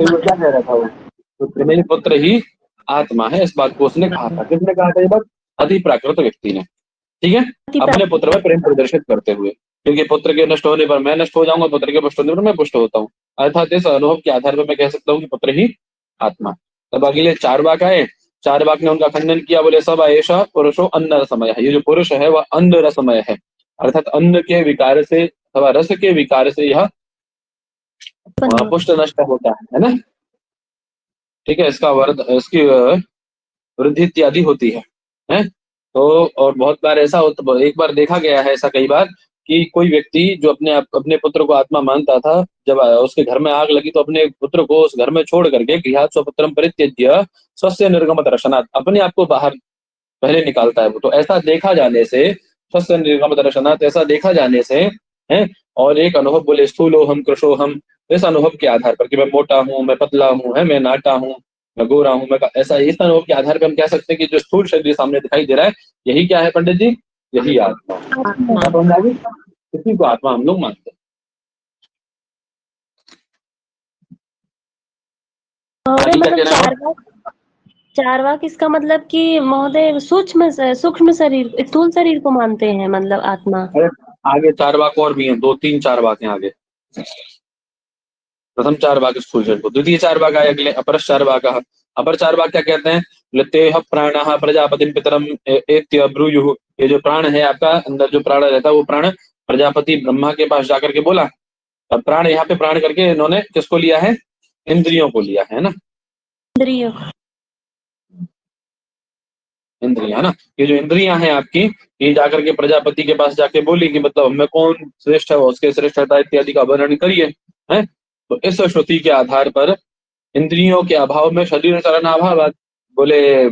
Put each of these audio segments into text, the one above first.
फिर वो क्या कह रहा था वो, पुत्र में पुत्र ही आत्मा है, इस बात को उसने कहा था। किसने कहा था ये बात? अधिप्राकृत व्यक्ति ने। ठीक है, अपने पुत्र में प्रेम प्रदर्शित करते हुए, क्योंकि पुत्र के नष्ट होने पर मैं नष्ट हो जाऊंगा, पुत्र के पुष्ट होने पर मैं पुष्ट होता हूँ। अर्थात इस अनुभव के आधार पर मैं कह सकता हूँ कि पुत्र ही आत्मा। तब अगले चार वाक आए, चार वाक ने उनका खंडन किया, बोले सब ऐसा पुरुषो अन्न रसमय है। ये जो पुरुष है वह अन्न रसमय है, अर्थात अन्न के विकार से अथवा रस के विकार से यह पुष्ट नष्ट होता है ना। ठीक है, इसका इसकी वृद्धि इत्यादि होती है। तो और बहुत बार ऐसा होता, एक बार देखा गया है ऐसा कई बार कि कोई व्यक्ति जो अपने पुत्र को आत्मा मानता था, जब उसके घर में आग लगी तो अपने पुत्र को उस घर में छोड़ करके गृहात् स्वपुत्रम परित्यज्य स्वस्य निर्गम दर्शनात् अपने आप को बाहर पहले निकालता है वो। तो ऐसा देखा जाने से, स्वस्य निर्गम दर्शनात् ऐसा देखा जाने से है, और एक अनुभव बोले स्थूलोहम कृशोहम, इस अनुभव के आधार पर कि मैं मोटा हूँ, मैं पतला हूँ, है, मैं नाटा हूँ, मैं गोरा हूँ, मैं ऐसा, इस अनुभव के आधार पर हम कह सकते हैं कि जो स्थूल शरीर सामने दिखाई दे रहा है यही क्या है पंडित जी? यही आत्मा। इसी को आत्मा हम लोग मानते हैं। चारवाक इसका मतलब कि महोदय सूक्ष्म शरीर, स्थूल शरीर को मानते हैं, मतलब आत्मा। आगे चार वाक और भी हैं, दो तीन चार वाक हैं आगे। प्रथम चार वाक स्थूल शरीर को, द्वितीय चार वाक आए अगले अपर चार वाक। अपर चार वाक क्या कहते हैं? तेह प्राण प्रजापति पितरम एत्य ब्रूयुः। ये जो प्राण है आपका, अंदर जो प्राण रहता है वो प्राण प्रजापति ब्रह्मा के पास जाकर के बोला। अब प्राण यहाँ पे प्राण करके इन्होंने किसको लिया है? इंद्रियों को लिया है ना, इंद्रियों, इंद्रिया ना, ये जो इंद्रियां हैं आपकी, ये जाकर के प्रजापति के पास जाके बोली कि मतलब हमें कौन श्रेष्ठ है, उसके श्रेष्ठता इत्यादि का वर्णन करिए। है, तो इस श्रुति के आधार पर इंद्रियों के अभाव में शरीर चलनाभाव, बोले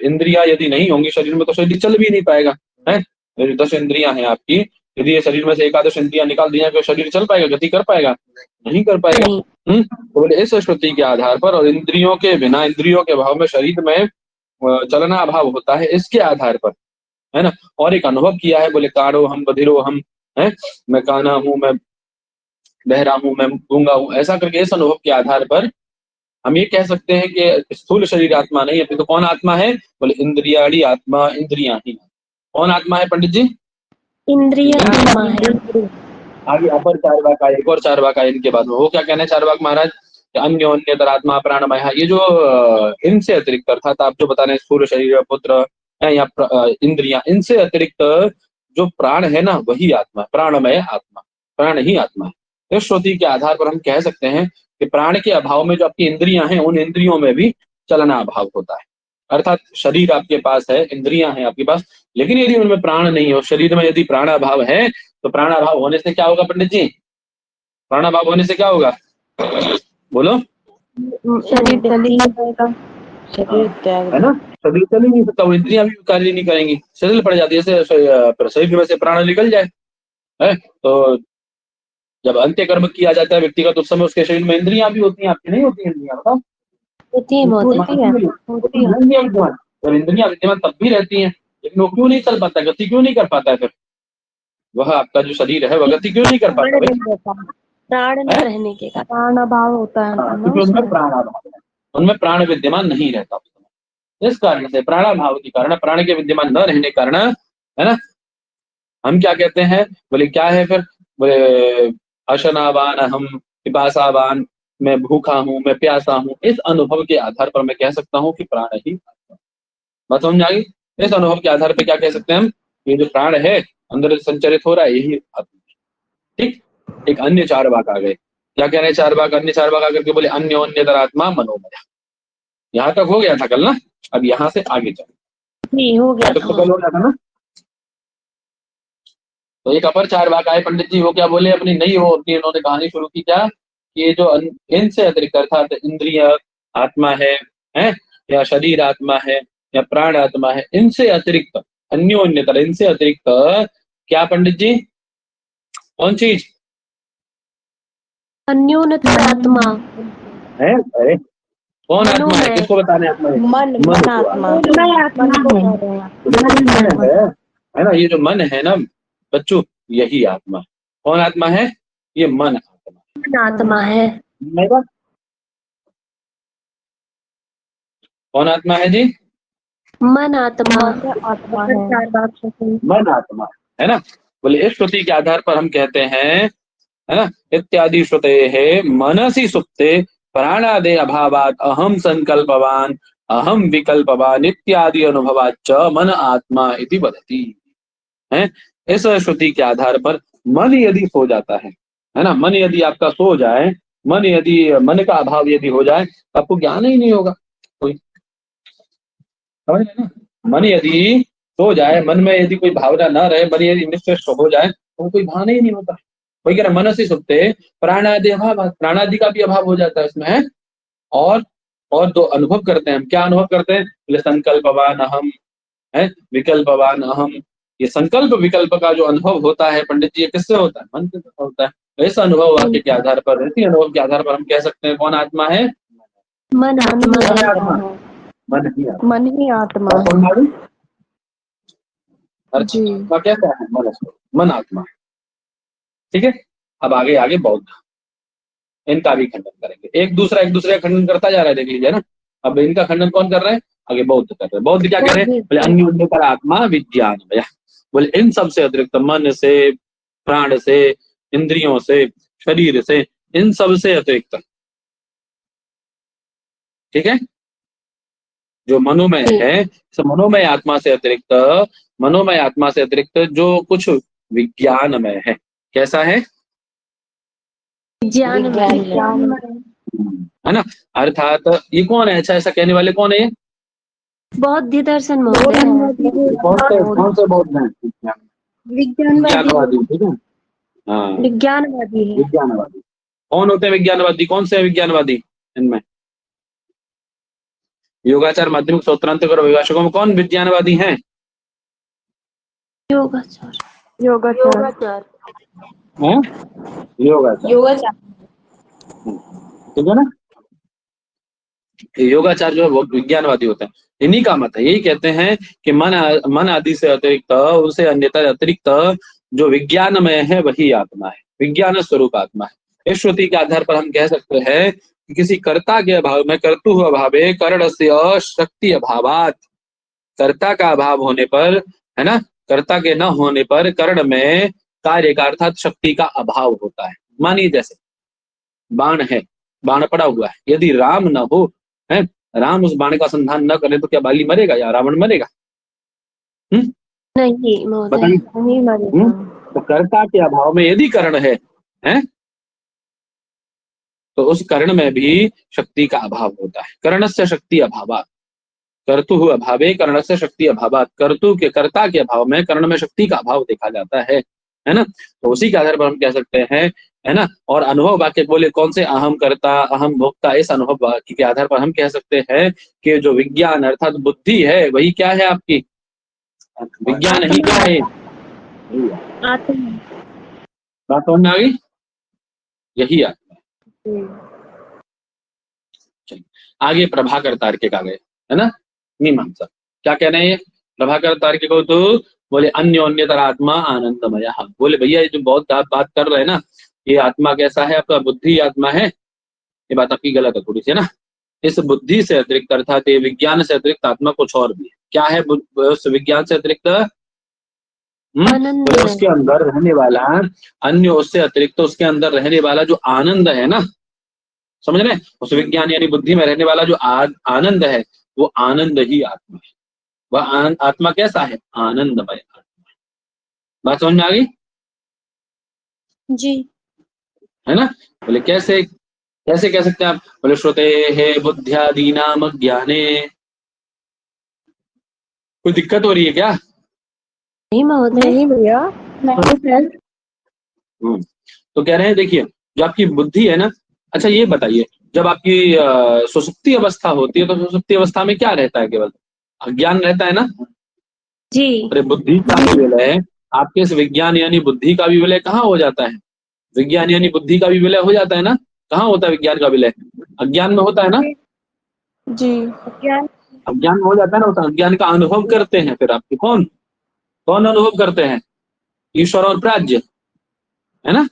इंद्रियां यदि नहीं होंगी शरीर में तो शरीर चल भी नहीं पाएगा। है, ये 10 इंद्रियां हैं आपकी, यदि ये शरीर में से एकादश इंद्रियां निकाल दी जाए तो शरीर चल पाएगा, गति कर पाएगा? नहीं कर पाएगा। तो बोले इस श्रुति के आधार पर, और इंद्रियों के बिना, इंद्रियों के अभाव में शरीर में चलना अभाव होता है, इसके आधार पर, है ना। और एक अनुभव किया है, बोले काणो हम बधिरो हम, है, मैं काना हूं, मैं बहरा हूं, मैं गूंगा हूं, ऐसा करके इस अनुभव के आधार पर हम ये कह सकते हैं कि स्थूल शरीर आत्मा नहीं है। तो कौन आत्मा है? बोले इंद्रियाड़ी आत्मा, इंद्रियां ही। कौन आत्मा है पंडित जी? इंद्रिय आत्मा है। आगे अपर चार वाक आए, एक और चार वाक आए इनके बाद में, वो क्या कहने चार वाक महाराज? अन्योन्यतरात्मा प्राणमय। ये जो इनसे अतिरिक्त, अर्थात आप जो बता रहे हैं स्थूल शरीर, पुत्र या इंद्रियां, इनसे अतिरिक्त जो प्राण है ना वही आत्मा, प्राणमय आत्मा, प्राण ही आत्मा है। इस श्रुति के आधार पर हम कह सकते हैं कि प्राण के अभाव में जो आपकी इंद्रियां हैं, उन इंद्रियों में भी चलना अभाव होता है। अर्थात शरीर आपके पास है, इंद्रियां हैं आपके पास, लेकिन यदि उनमें प्राण नहीं हो, शरीर में यदि प्राणाभाव है, तो प्राणाभाव होने से क्या होगा पंडित जी? प्राणाभाव होने से क्या होगा? बोलो। शरीर है ना, शरीर चल ही नहीं सकता, वो इंद्रियां भी कार्य नहीं करेंगी, शरीर पड़ जाती है, जैसे शरीर में से प्राण निकल जाए। है, तो जब अंत्य कर्म किया जाता है व्यक्ति का, तो उस समय उसके शरीर में इंद्रियां भी होती हैं, आपकी नहीं होती इंद्रियां? बताओ। विद्यमान, और इंद्रियां विद्यमान तब भी रहती हैं, लेकिन वो क्यों नहीं चल पाता, गति क्यों नहीं कर पाता है? फिर वह आपका जो शरीर है वह गति क्यों नहीं कर पाता? प्राण न रहने के कारण प्राण अभाव होता है, क्योंकि उनमें प्राणाभाव है, उनमें प्राण विद्यमान नहीं रहता। इस कारण से प्राणाभाव के कारण, प्राण के विद्यमान न रहने के कारण, है ना, हम क्या कहते हैं? बोले क्या है फिर? बोले अशनावान हम, पिपासावान, मैं भूखा हूं, मैं प्यासा हूं। इस अनुभव के आधार पर मैं कह सकता हूं कि प्राण ही बात समझ आ गई? इस अनुभव के आधार पर क्या कह सकते हैं हम? ये जो प्राण है अंदर संचरित हो रहा है यही आत्मा। ठीक, एक अन्य चार वाक आ गए। क्या कह रहे हैं चार वाक? अन्य चार वाक आकर के बोले अन्योन्यतरात्मा मनोमय। यहाँ तक हो गया था कल ना, अब यहाँ से आगे चलो। हो गया तो कल हो गया था ना। तो एक अपर चार वाक आए पंडित जी, वो क्या बोले? अपनी नहीं हो अपनी उन्होंने कहानी शुरू की क्या कि ये जो इनसे अतिरिक्त, अर्थात इंद्रिय आत्मा है, या शरीर आत्मा है, या प्राण आत्मा है, इनसे अतिरिक्त अन्योन्यतर, इनसे अतिरिक्त क्या पंडित जी? कौन चीज? अन्योन्यतर आत्मा है। अरे कौन आत्मा है? किसको बताने आत्मा है? मन आत्मा है ना। ये जो मन है ना बच्चों, यही आत्मा। कौन आत्मा है? ये मन आत्मा है। कौन आत्मा है जी? मन आत्मा। आत्मा है। मन आत्मा है ना। बोले इस श्रुति के आधार पर हम कहते हैं, है ना, इत्यादि श्रुते है मनसी सुप्ते प्राणादे अभावात अहम संकल्पवान अहम विकल्पवान इत्यादि अनुभवाच्च मन आत्मा इति वदति है। इस श्रुति के आधार पर मन यदि सो जाता है ना, मन यदि आपका सो जाए, मन यदि मन का अभाव यदि हो जाए तो आपको ज्ञान ही नहीं होगा कोई, समझ रहे ना। मन यदि सो जाए, मन में यदि कोई भावना न रहे, मन यदि निश्चेष्ट हो जाए तो कोई भान ही नहीं होता। वही कह रहे मन से सुप्ते प्राणादि अभाव, प्राणादि का भी अभाव हो जाता है इसमें है। और दो अनुभव करते हैं हम, क्या अनुभव करते हैं? बोले संकल्पवान अहम है, विकल्पवान अहम। ये संकल्प विकल्प का जो अनुभव होता है पंडित जी, ये किससे होता है? मन से होता है। ऐसा अनुभव वाक्य के आधार पर, ऐसे अनुभव के आधार पर हम कह सकते हैं कौन आत्मा है? मन आत्मा। मन ही आत्मा है। जी। आत्मा कैसा है? मन आत्मा। ठीक है, अब आगे आगे बौद्ध, इनका भी खंडन करेंगे। एक दूसरे का खंडन करता जा रहा है, देख लीजिए ना। अब इनका खंडन कौन कर रहे हैं? आगे बौद्ध कर रहे हैं। बौद्ध क्या कह रहे हैं? बोले अन्योन्यतर आत्मा विज्ञान भया। बोले इन सब से अतिरिक्त, मन से, प्राण से, इंद्रियों से, शरीर से, इन सब से अतिरिक्त, ठीक है, जो मनोमय है, मनोमय आत्मा से अतिरिक्त, मनोमय आत्मा से अतिरिक्त जो कुछ विज्ञानमय है, कैसा है? है ना। अर्थात ये कौन है? अच्छा, ऐसा कहने वाले कौन है? बौद्ध दर्शन महोदय। कौन से बौद्ध हैं? विज्ञानवादी। ठीक है, हाँ, विज्ञानवादी है। विज्ञानवादी कौन होते हैं? विज्ञानवादी कौन से हैं? विज्ञानवादी इनमें योगाचार, माध्यमिक, सूत्रांतक और अभिभाषकों में कौन विज्ञानवादी हैं? योगाचार। हैं? योगाचार, ठीक है ना। योगाचार जो है वो विज्ञानवादी होते हैं। इन्हीं का मत है, यही कहते हैं कि मन आदि से अतिरिक्त, उनसे अन्यथा अतिरिक्त जो विज्ञानमय है वही आत्मा है, विज्ञान स्वरूप आत्मा है। इस श्रुति के आधार पर हम कह सकते हैं कि किसी कर्ता के अभाव में, कर्तु अभावे करणस्य शक्ति अभावात, कर्ता का अभाव होने पर, है ना, कर्ता के न होने पर कर्ण में कार्य का अर्थात शक्ति का अभाव होता है। मानिए जैसे बाण है, बाण पड़ा हुआ है, यदि राम न हो, है, राम उस बाण का संधान न करे तो क्या बाली मरेगा या रावण मरेगा? नहीं मरेगा। तो कर्ता के अभाव में यदि कर्ण है, तो उस कर्ण में भी शक्ति का अभाव होता है। कर्णस्य शक्ति अभावात, कर्तु अभावे कर्णस्य शक्ति अभावात, कर्तु के, कर्ता के अभाव में कर्ण में शक्ति का अभाव देखा जाता है ना। तो उसी के आधार पर हम कह सकते हैं, है ना। और अनुभव वाक्य बोले कौन से? अहम कर्ता अहम भोक्ता। इस अनुभव वाक्य के आधार पर हम कह सकते हैं कि जो विज्ञान अर्थात बुद्धि है वही क्या है आपकी? विज्ञान ही क्या है? बात समझ में आ गई? यही आत्मा है। आगे प्रभाकर तार्किक आ गए, है ना। मीमांसा क्या कह रहे हैं? प्रभाकर तार्किक को तो बोले अन्योन्यतर आत्मा आनंदमय। बोले भैया ये जो बहुत आप बात कर रहे हैं ना, ये आत्मा कैसा है? आपका बुद्धि आत्मा है। ये बात आपकी गलत है थोड़ी सी, है ना। इस बुद्धि से अतिरिक्त अर्थात ये विज्ञान से अतिरिक्त आत्मा कुछ और भी है। क्या है उस विज्ञान से अतिरिक्त? तो उसके अंदर रहने वाला अन्य, उससे अतिरिक्त उसके अंदर रहने वाला जो आनंद है ना, समझ रहे हैं? उस विज्ञान यानी बुद्धि में रहने वाला जो आनंद है, वो आनंद ही आत्मा है। वह आत्मा कैसा है? आनंदमय आत्मा। बात समझ में आ गई? जी, है ना। बोले कैसे कैसे कह सकते हैं आप? बोले श्रुते है बुद्ध्यादीनाम ज्ञाने। कोई दिक्कत हो रही है क्या? नहीं भैया। तो कह रहे हैं देखिए, जो आपकी बुद्धि है ना, अच्छा ये बताइए, जब आपकी सुसुप्ति अवस्था होती है तो सुसुप्ति अवस्था में क्या रहता है? केवल अज्ञान रहता है ना जी। अरे बुद्धि का भी विलय, आपके इस विज्ञान यानी बुद्धि का भी विलय कहाँ हो जाता है? विज्ञान यानी बुद्धि का भी विलय हो जाता है ना। कहाँ होता है विज्ञान का विलय? अज्ञान में होता है ना जी। अज्ञान में हो जाता है ना। तो अज्ञान का अनुभव करते हैं फिर आपके कौन अनुभव करते हैं? ईश्वर और प्राज्य, है ना।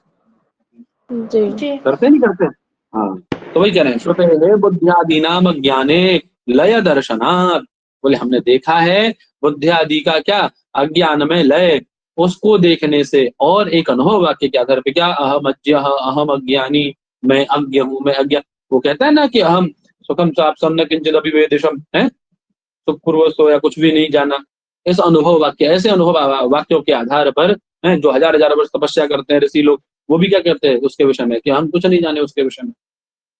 जी। करते नहीं करते? हाँ, तो वही कह रहे हैं श्रुते बुद्ध्यादीनाम ज्ञाने लय दर्शनात्, बोले हमने देखा है बुद्धि आदि का क्या, अज्ञान में लय, उसको देखने से। और एक अनुभव वाक्य के आधार पे क्या, अहम अज्ञः, अहम अज्ञानी, मैं अज्ञ हूँ, मैं अज्ञान। वो कहता है ना कि अहम सुखम चापसम न किंचित अभिवेदिशम, है सुख पूर्वस्तो, या कुछ भी नहीं जाना। इस अनुभव वाक्य, ऐसे अनुभव वाक्यों के आधार पर हैं जो हजार हजार वर्ष तपस्या करते हैं ऋषि लोग, वो भी क्या कहते हैं उसके विषय में कि हम कुछ नहीं जाने उसके विषय में,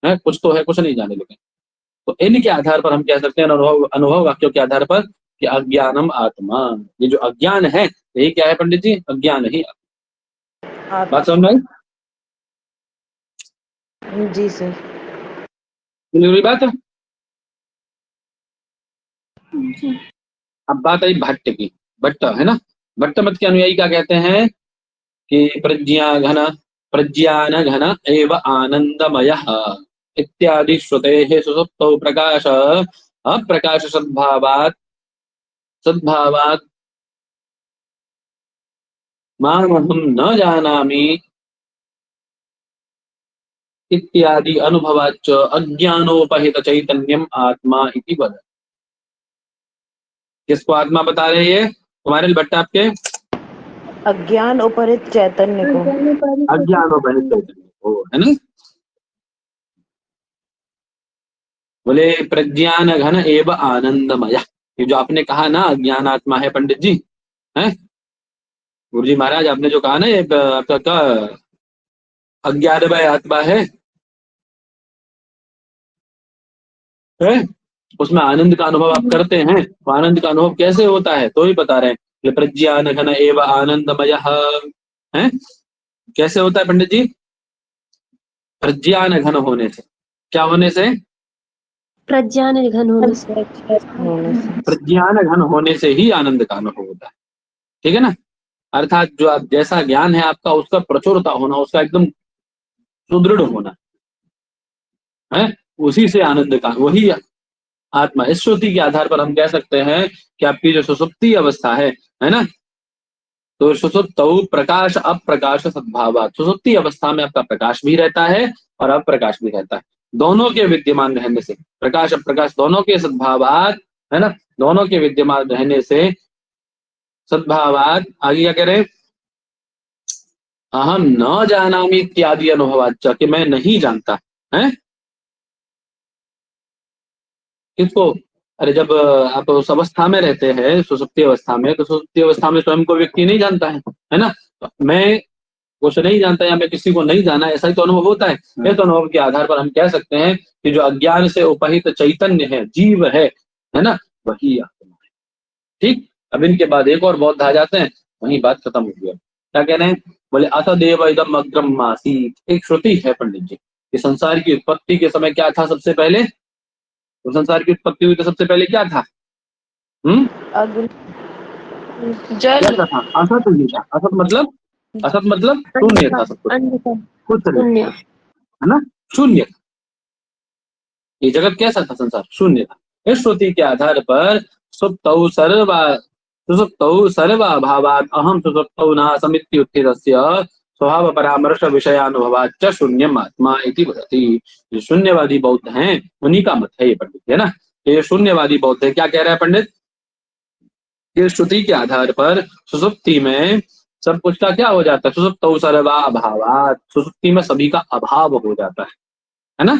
है कुछ तो है, कुछ नहीं जाने। लेकिन तो इनके आधार पर हम कह सकते हैं, अनुभव अनुभव वाक्यों के आधार पर, कि अज्ञानम आत्मा, ये जो अज्ञान है यही क्या है पंडित जी, अज्ञान ही। बात समझ में आई? जी सर। पूरी बात है। अब बात आई भट्ट की। भट्ट है ना, भट्ट मत के अनुयायी क्या कहते हैं कि प्रज्ञान घन एव आनंदमयः इत्यादि श्रुतेः सुसुप्तौ प्रकाश अप्रकाश सद्भावात् मामहं न जानामि इत्यादि अनुभवाच्च अज्ञानोपहित चैतन्यम आत्मा इति वदति। किसको आत्मा बता रहे हैं तुम्हारे भट्ट आपके? अज्ञान उपरित चैतन्य को। अज्ञानोपहित चैतन्य को, है ना। बोले प्रज्ञान घन एव आनंदमय, ये जो आपने कहा ना अज्ञान आत्मा है पंडित जी, हैं गुरु जी महाराज, आपने जो कहा ना ये आपका अज्ञानमय आत्मा है, उसमें आनंद का अनुभव आप करते हैं, तो आनंद का अनुभव कैसे होता है तो ही बता रहे हैं। ये प्रज्ञान घन एव आनंदमय है, कैसे होता है पंडित जी? प्रज्ञान घन होने से। क्या होने से? प्रज्ञान घन होने से। प्रज्ञान घन होने से ही आनंद का अनुभव होता है, ठीक है ना। अर्थात जो आप जैसा ज्ञान है आपका, उसका प्रचुरता होना, उसका एकदम सुदृढ़ होना है, उसी से आनंद का, वही आत्मा। इस श्रुति के आधार पर हम कह सकते हैं कि आपकी जो सुसुप्ति अवस्था है ना, तो सुसुप्त प्रकाश अप्रकाश सद्भावात्, सुसुप्ति अवस्था में आपका प्रकाश भी रहता है और अप्रकाश भी रहता है, दोनों के विद्यमान रहने से, प्रकाश अप्रकाश दोनों के सद्भावात्, है ना, दोनों के विद्यमान रहने से सद्भावात्, आगे क्या कह रहे हैं, अहम न जानामि इत्यादि अनुभवाच्च, कि मैं नहीं जानता है किसको। अरे जब आप उस अवस्था में रहते हैं सुसुप्ति अवस्था में, तो सुसुप्ति अवस्था में स्वयं को व्यक्ति नहीं जानता है ना। तो मैं कुछ नहीं जानता या मैं किसी को नहीं जाना, ऐसा ही तो अनुभव होता है। इस अनुभव के आधार पर हम कह सकते हैं कि जो अज्ञान से उपहित चैतन्य है, जीव है ना, वही आत्मा है। ठीक, अब इनके बाद एक और बौद्ध आ जाते हैं, वही बात खत्म हो गई। क्या कह रहे हैं? बोले अतदेव इदम अग्रम आसीत्, एक श्रुति है पंडित जी कि संसार की उत्पत्ति के समय क्या था सबसे पहले, तो संसार की उत्पत्ति हुई तो सबसे पहले क्या था? अग्नि, क्या जल, था? असत नहीं था। असत मतलब शून्य था, सब कुछ नहीं, शून्य, है ना, शून्य। ये जगत कैसा था? संसार शून्य था। इस श्रुति के आधार पर सुसुप्तौ सर्वाभावात् अहम सुसुप्तौ नासमित्युत्थितस्य स्वभाव परामर्श विषयानुभवाच्च शून्यम आत्मा इति वदति। जो शून्यवादी बौद्ध हैं उन्हीं का मत है ये पंडित, है ना। ये शून्यवादी बौद्ध है, क्या कह रहा है पंडित? ये श्रुति के आधार पर सुसुप्ति में सब कुछ का क्या हो जाता है? सुसुप्तौ सर्वाभावात्, सुसुप्ति में सभी का अभाव हो जाता है ना।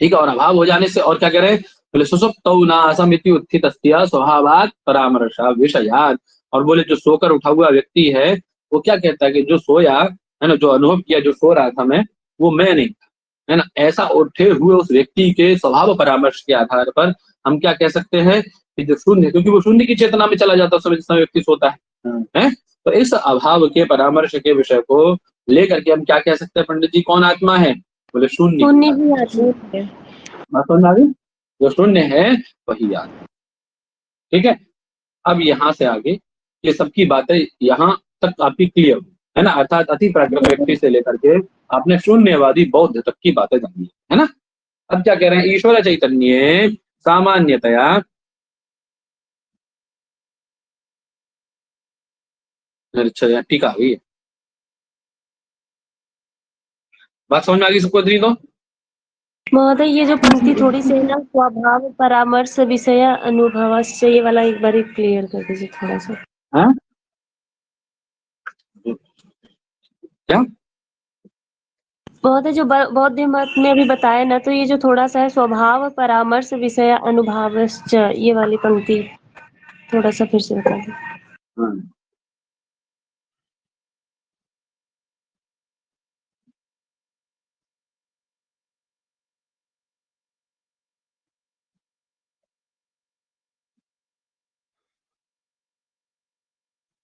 ठीक है, और अभाव हो जाने से और क्या कह रहे हैं? बोले सुसुप्तौ नासमिति उत्थितस्य स्वभावात् परामर्श विषयात्, और बोले जो सोकर उठा हुआ व्यक्ति है वो क्या कहता है कि जो सोया है ना, जो अनुभव किया, जो सो रहा था मैं, वो मैं नहीं था, है ना। ऐसा उठे हुए उस व्यक्ति के स्वभाव परामर्श के आधार पर हम क्या कह सकते हैं कि जो शून्य, क्योंकि वो शून्य की चेतना में चला जाता है जिस समय व्यक्ति सोता है। तो इस अभाव के परामर्श के विषय को लेकर के हम क्या कह सकते हैं पंडित जी, कौन आत्मा है? बोले शून्य शून्य ही आत्मा है। बात समझ आ गई? जो शून्य है वही आत्मा, ठीक है। अब यहाँ से आगे ये सबकी बातें यहाँ तक आपकी क्लियर है ना, अर्थात अति प्राकृत व्यक्ति से लेकर के आपने शून्यवादी बौद्ध तक की बातें जानी है ना। अब क्या कह रहे हैं? ईश्वर चैतन्य सामान्यतया, अच्छा टीका आ गई है, बात समझ में आ गई सबको? दी तो महोदय ये जो पंक्ति थोड़ी सी है ना, स्वभाव परामर्श विषय अनुभवश्च, ये वाला एक बार क्लियर कर दीजिए थोड़ा सा। हाँ क्या? महोदय जो बौद्ध मत में अभी बताया ना, तो ये जो थोड़ा सा है स्वभाव परामर्श विषय अनुभवश्च, ये वाली पंक्ति थोड़ा सा फिर से बता दीजिए। हाँ।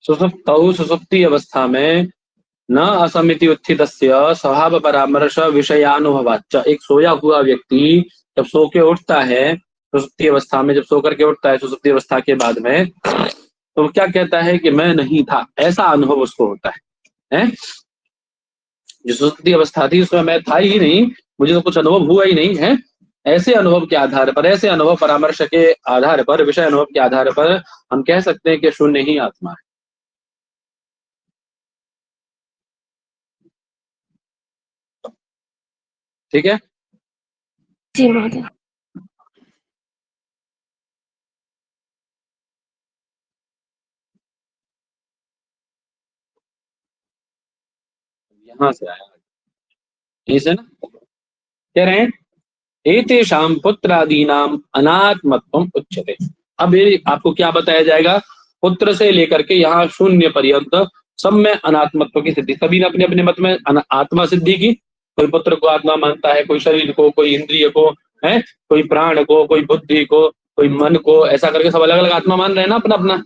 सुसुप्तौ सुसुप्ति अवस्था में न असमिति उत्थितस्य स्वभाव परामर्श विषयानुभवाच्च। एक सोया हुआ व्यक्ति जब सो के उठता है, सुसुप्ति अवस्था में जब सो करके उठता है सुसुप्ति अवस्था के बाद में, तो वो क्या कहता है कि मैं नहीं था, ऐसा अनुभव उसको होता है? जो सुसुप्ति अवस्था थी उसमें मैं था ही नहीं, मुझे तो कुछ अनुभव हुआ ही नहीं है। ऐसे अनुभव के आधार पर, ऐसे अनुभव परामर्श के आधार पर, विषय अनुभव के आधार पर हम कह सकते हैं कि शून्य ही आत्मा है। ठीक है जी महोदय। यहां से आया, यहीं से ना कह रहे हैं एतेषां पुत्रादीनाम अनात्मत्वम उच्यते। अब ये आपको क्या बताया जाएगा? पुत्र से लेकर के यहाँ शून्य पर्यंत सब में अनात्मत्व की सिद्धि। सभी ने अपने अपने मत में आत्मा सिद्धि की। कोई पुत्र को आत्मा मानता है, कोई शरीर को, कोई इंद्रिय को है, कोई प्राण को, कोई बुद्धि को, कोई मन को, ऐसा करके सब अलग अलग आत्मा मान रहे हैं ना अपना अपना।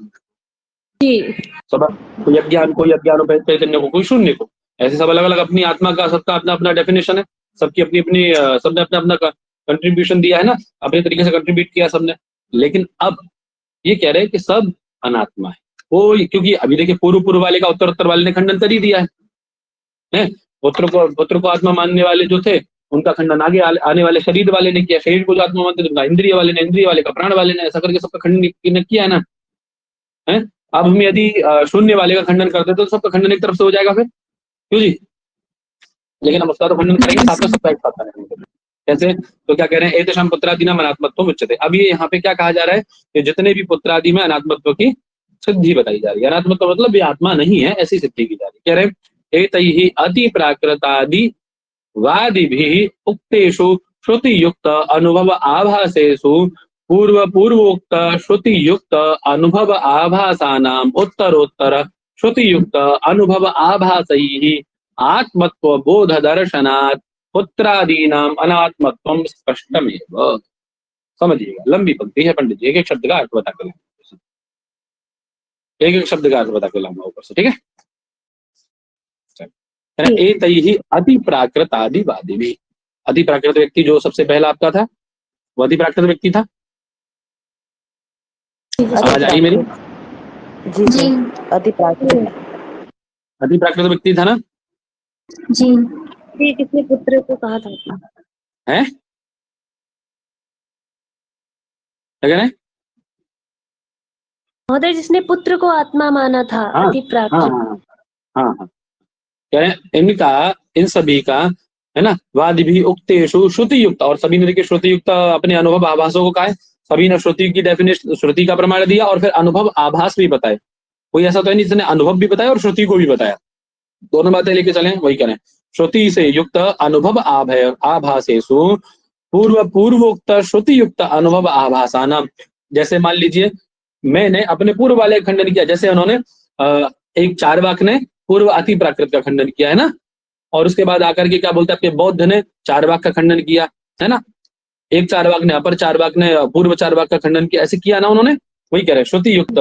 जी सब कोई अज्ञान, कोई अज्ञान चैतन्य को, कोई शून्य को, ऐसे सब अलग अलग अपनी आत्मा का सबका अपना अपना डेफिनेशन है। सबकी अपनी अपनी सबने अपना अपना कंट्रीब्यूशन दिया है ना, अपने तरीके से कंट्रीब्यूट किया सबने। लेकिन अब ये कह रहे हैं कि सब अनात्मा है कोई, क्योंकि अभी देखिए पूर्व वाले का उत्तर वाले ने खंडन कर ही दिया है? पुत्र को आत्मा मानने वाले जो थे उनका खंडन आगे आने वाले शरीर वाले ने किया, शरीर को जो आत्मा मानते थे उनका इंद्रिय वाले ने, इंद्रिय वाले का प्राण वाले ने, ऐसा करके सबका खंडन किया है ना। है अब हम यदि शून्य वाले का खंडन करते तो सबका खंडन एक तरफ से हो जाएगा फिर, क्यों जी? लेकिन हम उसका तो खंडन करेंगे, साथ में सबका एक साथ करेंगे। कैसे? तो क्या कह रहे हैं एतेषां पुत्रादि नाम अनात्मत्वम उच्यते। अब ये यहाँ पे क्या कहा जा रहा है कि जितने भी पुत्रादि में अनात्मत्व की सिद्धि बताई जा रही है। अनात्मत्व मतलब ये आत्मा नहीं है, ऐसी सिद्धि की जा रही है। कह रहे हैं एतैहि अति प्राकृतादि वादिभिः उक्तेषु श्रुति युक्त अनुभव आभासेषु पूर्वोक्त श्रुति युक्त अनुभव आभासानाम उत्तरोत्तर श्रुति युक्त अनुभव आभासैः आत्मत्व बोध दर्शनात् पुत्रादीनाम अनात्मत्वम स्पष्टमेव। समझिएगा, लंबी पंक्ति है पंडित जी, एक एक शब्द का अर्थ बता कर, एक एक शब्द का अर्थ बता कर लाऊंगा ऊपर से, ठीक है? एतैहि अति प्राकृत आदि वादी भी। अति प्राकृत व्यक्ति जो सबसे पहला आपका था, वो अति प्राकृत व्यक्ति था। आवाज आई मेरी? जी जी अति प्राकृत, अति प्राकृत व्यक्ति था ना जी। ये किसने पुत्र को कहा था? है? क्या कह रहे हैं? महोदय जिसने पुत्र को आत्मा माना था, अति प्राकृत। हाँ, कह रहे हैं इनका, इन सभी का है ना, वादि भी उक्तेषु श्रुति युक्त, और सभी ने देखिए श्रुति युक्त अपने अनुभव आभासों को कहा है। सभी ने श्रुति की डेफिनेशन, श्रुति का प्रमाण दिया और फिर अनुभव आभास भी बताए। कोई ऐसा तो है नहीं जिसने अनुभव भी बताया और श्रुति को भी बताया, दोनों बातें लेके चलें, वही करें। श्रुति से युक्त अनुभव आभासेषु पूर्वोक्त श्रुति युक्त अनुभव आभासानाम। जैसे मान लीजिए मैंने अपने पूर्व वाले का खंडन किया, जैसे उन्होंने एक चार्वाक ने पूर्व अति प्राकृत का खंडन किया है ना, और उसके बाद आकर के क्या बोलते हैं आपके बौद्ध ने चार्वाक का खंडन किया है ना, एक चार्वाक ने, अपर चार्वाक ने पूर्व चार्वाक का खंडन किया, ऐसे किया ना उन्होंने। वही कह रहे श्रुति युक्त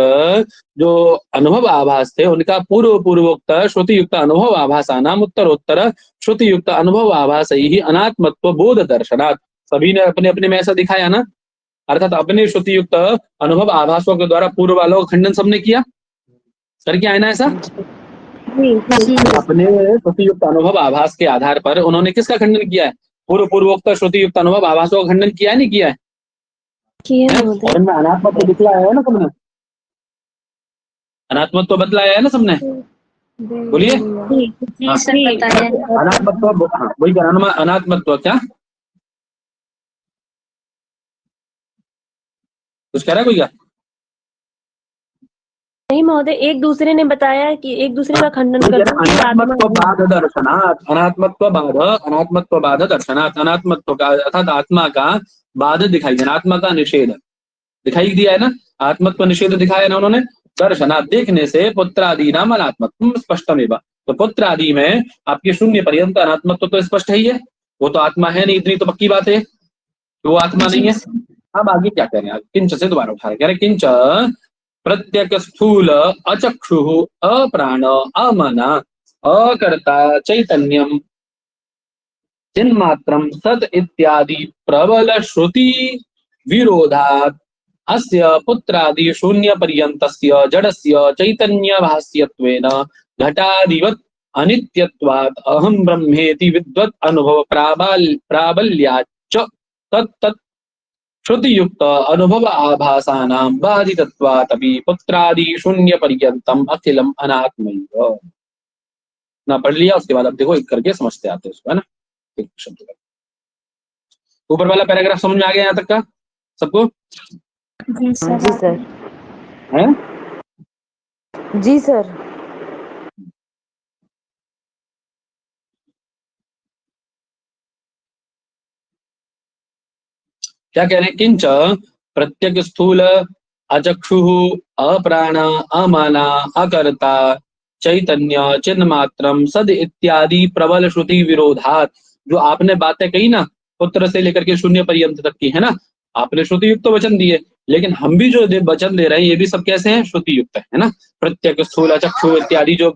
जो अनुभव आभास थे उनका पूर्वोक्त श्रुति युक्त अनुभव आभासानाम उत्तरोत्तर श्रुति युक्त अनुभव आभास ही अनात्मत्व बोध दर्शनात्। सभी ने अपने अपने में ऐसा दिखाया ना, अर्थात अपने श्रुति युक्त अनुभव आभासों के द्वारा पूर्व वालों का खंडन सबने किया, करके आए ना ऐसा। अपने श्रुति युक्त अनुभव आभास के आधार पर उन्होंने किसका खंडन किया है? पूर्वोक्त श्रुति युक्त अनुभव आभासों का खंडन किया है, नहीं किया है? और इनमें अनात्मत्व दिखलाया है ना सबने, अनात्मत्व बतलाया है ना सबने, बोलिए। अनात्मत्व, वही अनात्मत्व क्या कुछ कह रहा है कोई क्या? नहीं महोदय, एक दूसरे ने बताया कि एक दूसरे का खंडन करते हैं कि आत्मा अनात्मत्व बाध दर्शनात्, अनात्मत्व बाध दर्शनात्, अनात्मत्व का अर्थात आत्मा का बाध दिखाई देना, आत्मा का निषेध दिखाई दिया है ना, आत्मत्व निषेध दिखाया ना उन्होंने, दर्शनात् देखने से, पुत्रादि नाम अनात्मत्व स्पष्टमेव, तो पुत्र आदि में आपके शून्य पर्यंत अनात्मत्व तो स्पष्ट है ही है, वो तो आत्मा है नहीं, इतनी तो पक्की बात है, वो आत्मा नहीं है। अब आगे क्या कह रहे हैं, किंच से दोबारा उठा रहे, कह रहे किंच प्रत्यक स्थूल अचक्षु अप्राण अमन अकर्ता चैतन्यम चिन्मात्रम सत इत्यादि प्रबल श्रुति विरोधात् अस्य पुत्रादि शून्य पर्यन्तस्य जडस्य चैतन्य भास्यत्वेन घटादिवत् अनित्यत्वात् अहं ब्रह्मेति विद्वत् अनुभव प्राबल्याच्च तत् श्रुतियुक्त अनुभव आभासानां बाधितत्वात् अपि पुत्रादि शून्य पर्यन्तम अखिलम अनात्मैव। ना पढ़ लिया, उसके बाद अब देखो एक करके समझते आते हैं उसको, है ना, एक शब्द का। ऊपर वाला पैराग्राफ समझ में आ गया यहाँ तक का सबको? जी सर। जी सर। है? जी सर। क्या कह रहे हैं, किंच प्रत्यक स्थूल अचक्षु अप्राण अमाना अकर्ता चैतन्य चिन्मात्रम सद इत्यादि प्रबल श्रुति विरोधात, जो आपने बातें कही ना पुत्र से लेकर के शून्य पर्यंत तक की, है ना, आपने श्रुति युक्त वचन दिए, लेकिन हम भी जो वचन दे रहे हैं ये भी सब कैसे हैं, श्रुति युक्त है ना, प्रत्यक स्थूल अचक्षु इत्यादि जो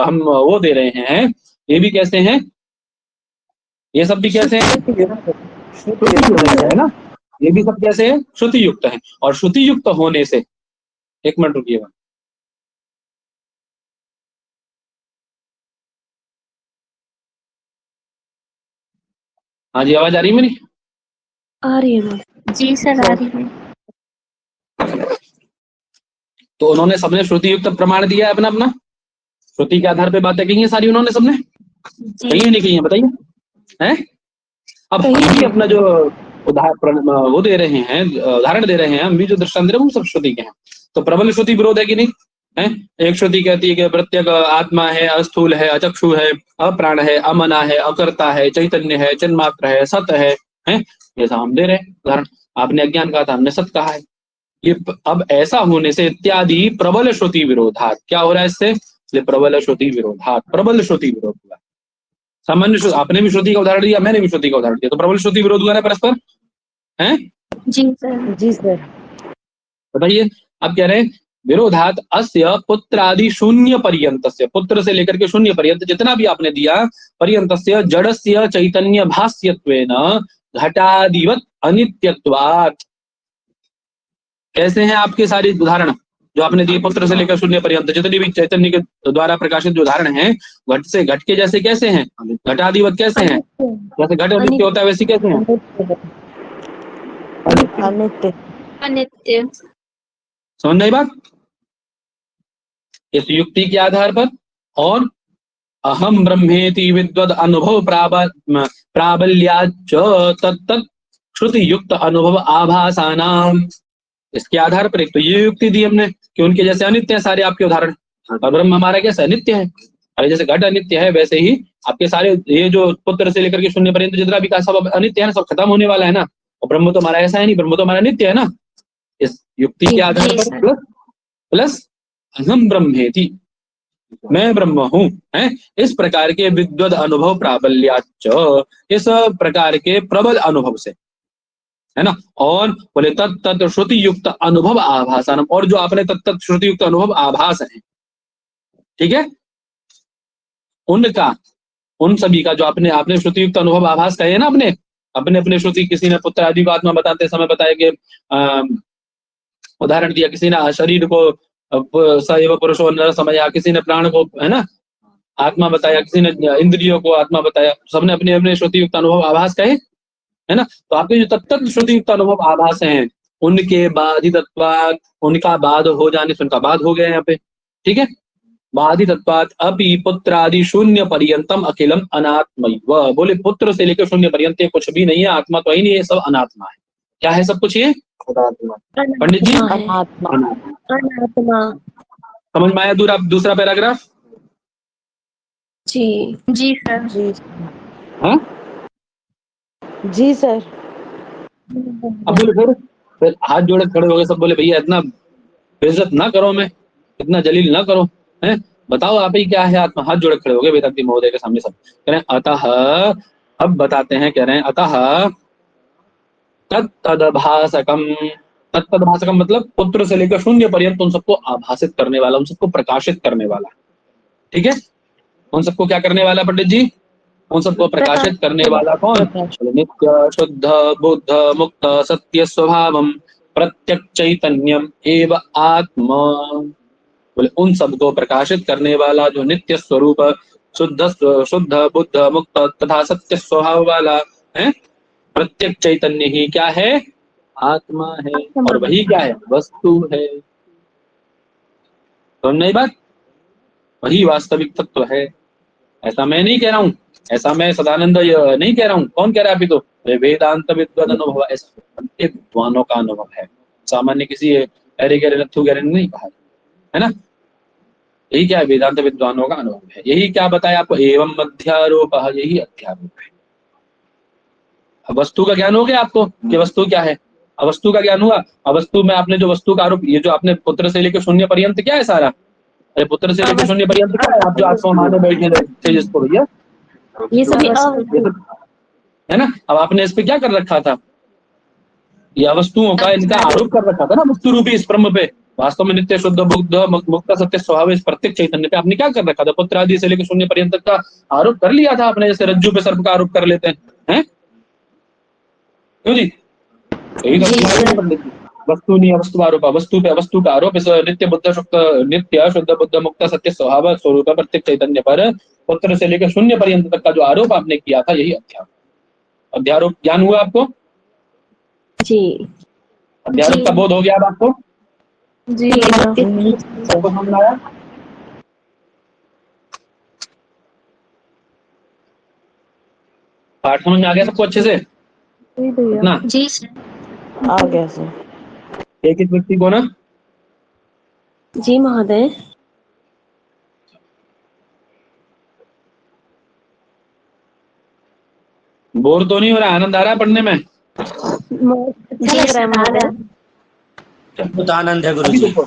हम वो दे रहे हैं ये भी कैसे हैं, ये सब भी कैसे हैं, है ना, ये भी सब कैसे है, श्रुति युक्त है। और श्रुति युक्त होने से, एक मिनट रुकिएगा, हाँ जी आवाज आ रही है मेरी? आ रही है। जी सर आ रही है। तो उन्होंने सबने श्रुति युक्त प्रमाण दिया है अपना अपना, श्रुति के आधार पे बातें कही है सारी उन्होंने सबने, कही है नहीं कही है बताइए, हैं? अब हम भी अपना जो उदाहरण वो दे रहे हैं, उदाहरण दे रहे हैं, हम भी जो दृष्टांत दे रहे हैं वो सब श्रुति के हैं। तो प्रबल श्रुति विरोध है कि नहीं है? एक श्रुति कहती है कि प्रत्येक आत्मा है, अस्थूल है, अचक्षु है, अप्राण है, अमना है, अकर्ता है, चैतन्य है, चिन्मात्र है, सत है, जैसा हम दे रहे हैं उदाहरण। आपने अज्ञान कहा था, हमने सत कहा है। ये अब ऐसा होने से इत्यादि प्रबल श्रुति विरोधात, क्या हो रहा है इससे, प्रबल श्रुति विरोधात, प्रबल श्रुति विरोध हुआ। सामान्य आपने भी श्रुति का उदाहरण दिया, मैंने भी श्रुति का उदाहरण दिया, तो प्रबल श्रुति विरोध हुआ ना परस्पर, हैं? जी सर। जी सर। बताइए, आप कह रहे हैं विरोधात अस्य पुत्रादि शून्य पर्यंतस्य, पुत्र से लेकर के शून्य पर्यंत जितना भी आपने दिया, पर्यंतस्य जड़स्य चैतन्य भास्यत्वेन घटादिवत अनित्यत्वात्। कैसे हैं आपके सारे उदाहरण जो आपने दिए, पुत्र से लेकर शून्य पर्यंत जितने भी चैतन्य के द्वारा प्रकाशित जो उदाहरण हैं, घट से घट के जैसे कैसे हैं, घटादिवत कैसे हैं, जैसे घट अनित्य होता है वैसे कैसे हैं, अनित्य। अनित्य। समझ नहीं बात? इस युक्ति के आधार पर और अहम ब्रह्मेति विद्वद अनुभव प्राबल्याच्च तत्त श्रुति युक्त अनुभव आभासानाम, इसके आधार पर एक तो ये युक्ति दी हमने कि उनके जैसे अनित्य है सारे आपके उदाहरण, और ब्रह्म हमारा कैसा अनित्य है, अरे जैसे घट अनित्य है वैसे ही आपके सारे ये जो पुत्र से लेकर के शून्य पर्यंत जितना भी कहा सब अनित्य है ना, सब खत्म होने वाला है ना, और ब्रह्म तो हमारा ऐसा है नहीं, ब्रह्म तो हमारा नित्य है ना। इस युक्ति के आधार पर प्लस अहम ब्रह्मेति, मैं ब्रह्म हूं, है, इस प्रकार के विद्वद अनुभव प्राबल्याच्च, इस प्रकार के प्रबल अनुभव से, है ना, और बोले तत्त श्रुति युक्त अनुभव आभासन, और जो आपने तत्त श्रुति युक्त अनुभव आभास है, ठीक है, उनका, उन सभी का जो आपने श्रुति युक्त अनुभव आभास कहे ना, अपने अपने अपने श्रुति, किसी ने पुत्र आदि को आत्मा बताते समय बताया कि उदाहरण दिया, किसी ने शरीर को सैव पुरुषो नर समया, किसी ने प्राण को, है ना, आत्मा बताया, किसी ने इंद्रियों को आत्मा बताया, सबने अपने अपने श्रुति युक्त अनुभव आभास कहे, है ना। तो आपके जो तत्त श्रुति युक्त अनुभव आभास हैं, उनके बाधितत्वात्, उनका बाध हो जाने से, उनका बाध हो गया यहाँ पे, ठीक है, बाधितत्वात् अपि पुत्रादि शून्य पर्यंतम अखिलम अनात्मैव, बोले पुत्र से लेकर शून्य पर्यंत कुछ भी नहीं है, आत्मा तो ही नहीं है, सब अनात्मा है, क्या है सब कुछ ये? पंडित जी अनात्मा है। अनात्मा। अनात्मा। समझ में आया दूसरा पैराग्राफ? जी जी सर। जी हाँ, जी सर। अब बोले फिर हाथ जोड़े खड़े हो गए सब, बोले भैया इतना बेइज्जत ना करो, मैं इतना जलील ना करो, हैं बताओ आप ही क्या है आत्मा। हाथ जोड़े खड़े हो गए वेदांती महोदय के सामने सब। कह रहे हैं अतः, अब बताते हैं, कह रहे हैं अतः तत्तदभासकम। तत्तदभासकम मतलब पुत्र से लेकर शून्य पर्यंत उन सबको आभासित करने वाला, उन सबको प्रकाशित करने वाला। ठीक है, उन सबको क्या करने वाला पंडित जी? उन सबको प्रकाशित करने वाला कौन? प्रकाश। नित्य शुद्ध बुद्ध मुक्त सत्य स्वभावम प्रत्यक्ष चैतन्यम एव आत्मा। बोले उन सबको प्रकाशित करने वाला जो नित्य स्वरूप शुद्ध शुद्ध बुद्ध मुक्त तथा सत्य स्वभाव वाला है, प्रत्यक्ष चैतन्य ही क्या है? आत्मा है। और वही क्या है? वस्तु है। समझ नहीं बात? वही वास्तविक तत्व है। ऐसा मैं नहीं कह रहा हूँ, ऐसा मैं सदानंद नहीं कह रहा हूँ। कौन कह रहा है अभी? तो वेदांत विद्वद अनुभव, ऐसा प्रत्येक विद्वानों का अनुभव है, सामान्य किसी अरे गहरे नथु गहरे ने नहीं कहा है ना। यही क्या है? वेदांत विद्वानों का अनुभव है। यही क्या बताया आपको? एवं अध्यारोप, यही अध्यारोप है। अब वस्तु का ज्ञान हो गया आपको कि वस्तु क्या है। अब वस्तु का ज्ञान हुआ। अब वस्तु में आपने जो वस्तु का आरोप, ये जो आपने पुत्र से लेकर शून्य पर्यंत क्या है सारा, अरे पुत्र से लेकर शून्य पर्यंत क्या है? आप जो आत्मा माने बैठे थे जिसको भैया, ये सभी ये सब है ना। अब आपने इस पे क्या कर रखा था? ये वस्तुओं का इनका आरोप कर रखा था ना, वस्तु रूपी इस ब्रह्म पे। वास्तव में नित्य शुद्ध बुद्ध मुक्त सत्य स्वभाव इस प्रत्येक चैतन्य पे आपने क्या कर रखा था? पुत्र आदि से लेकर शून्य पर्यंत का आरोप कर लिया था आपने, जैसे रज्जु पे सर्प का आरोप कर लेते हैं। क्यों जी? यही तो अध्यारोप है पंडित जी। वस्तु नहीं वस्तु आरोप, वस्तु पे वस्तु का आरोप इस नित्य बुद्ध शुद्ध नित्य शुद्ध बुद्ध मुक्त सत्य स्वभाव स्वरूप प्रत्येक चैतन्य पर पुत्र से लेकर शून्य पर्यंत तक का जो आरोप आपने किया था, यही अध्यारोप। अध्यारोप ज्ञान हुआ आपको? जी अध्यारोप का बोध हो गया अब आपको? जी सबको समझ में आया? पाठ समझ में आ गया सबको अच्छे से? ना जी आ गया सर। एक एक व्यक्ति को ना जी महोदय। बोर तो नहीं हो रहा? आनंद आ रहा है पढ़ने में? अच्छा लग रहा है महोदय। बहुत आनंद है अभी गुरुजी। देखो,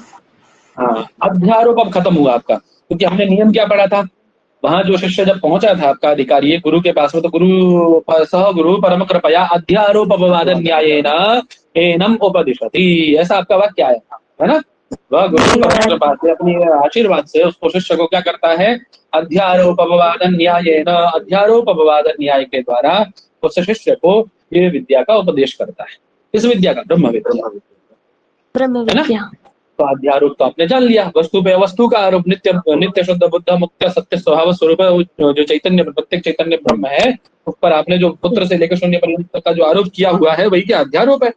हाँ अध्यारोप अब खत्म हुआ आपका, क्योंकि हमने नियम क्या पढ़ा था? वहां जो शिष्य जब पहुंचा था आपका अधिकारी ये गुरु के पास में, तो गुरु सह गुरु परम कृपया अध्यारोप अपवाद न्यायेन एनम उपदिशति, ऐसा आपका वाक्य आया था, है ना। वह गुरु परम कृपा से अपनी आशीर्वाद से उसको शिष्य को क्या करता है? अध्यारोप अपवाद न्यायेन, अध्यारोप अपवाद न्याय के द्वारा उस शिष्य को ये विद्या का उपदेश करता है। इस विद्या का ब्रह्म विद्या, ब्रह्म है ना। विद्या। तो अध्यारोप तो आपने जान लिया, वस्तु पे वस्तु का आरोप, नित्य नित्य शुद्ध बुद्ध मुक्त सत्य स्वभाव स्वरूप जो चैतन्य प्रत्येक चैतन्य ब्रह्म है, उस पर आपने जो पुत्र से लेकर शून्य पर्यंत का जो आरोप किया हुआ है, वही क्या अध्यारोप है।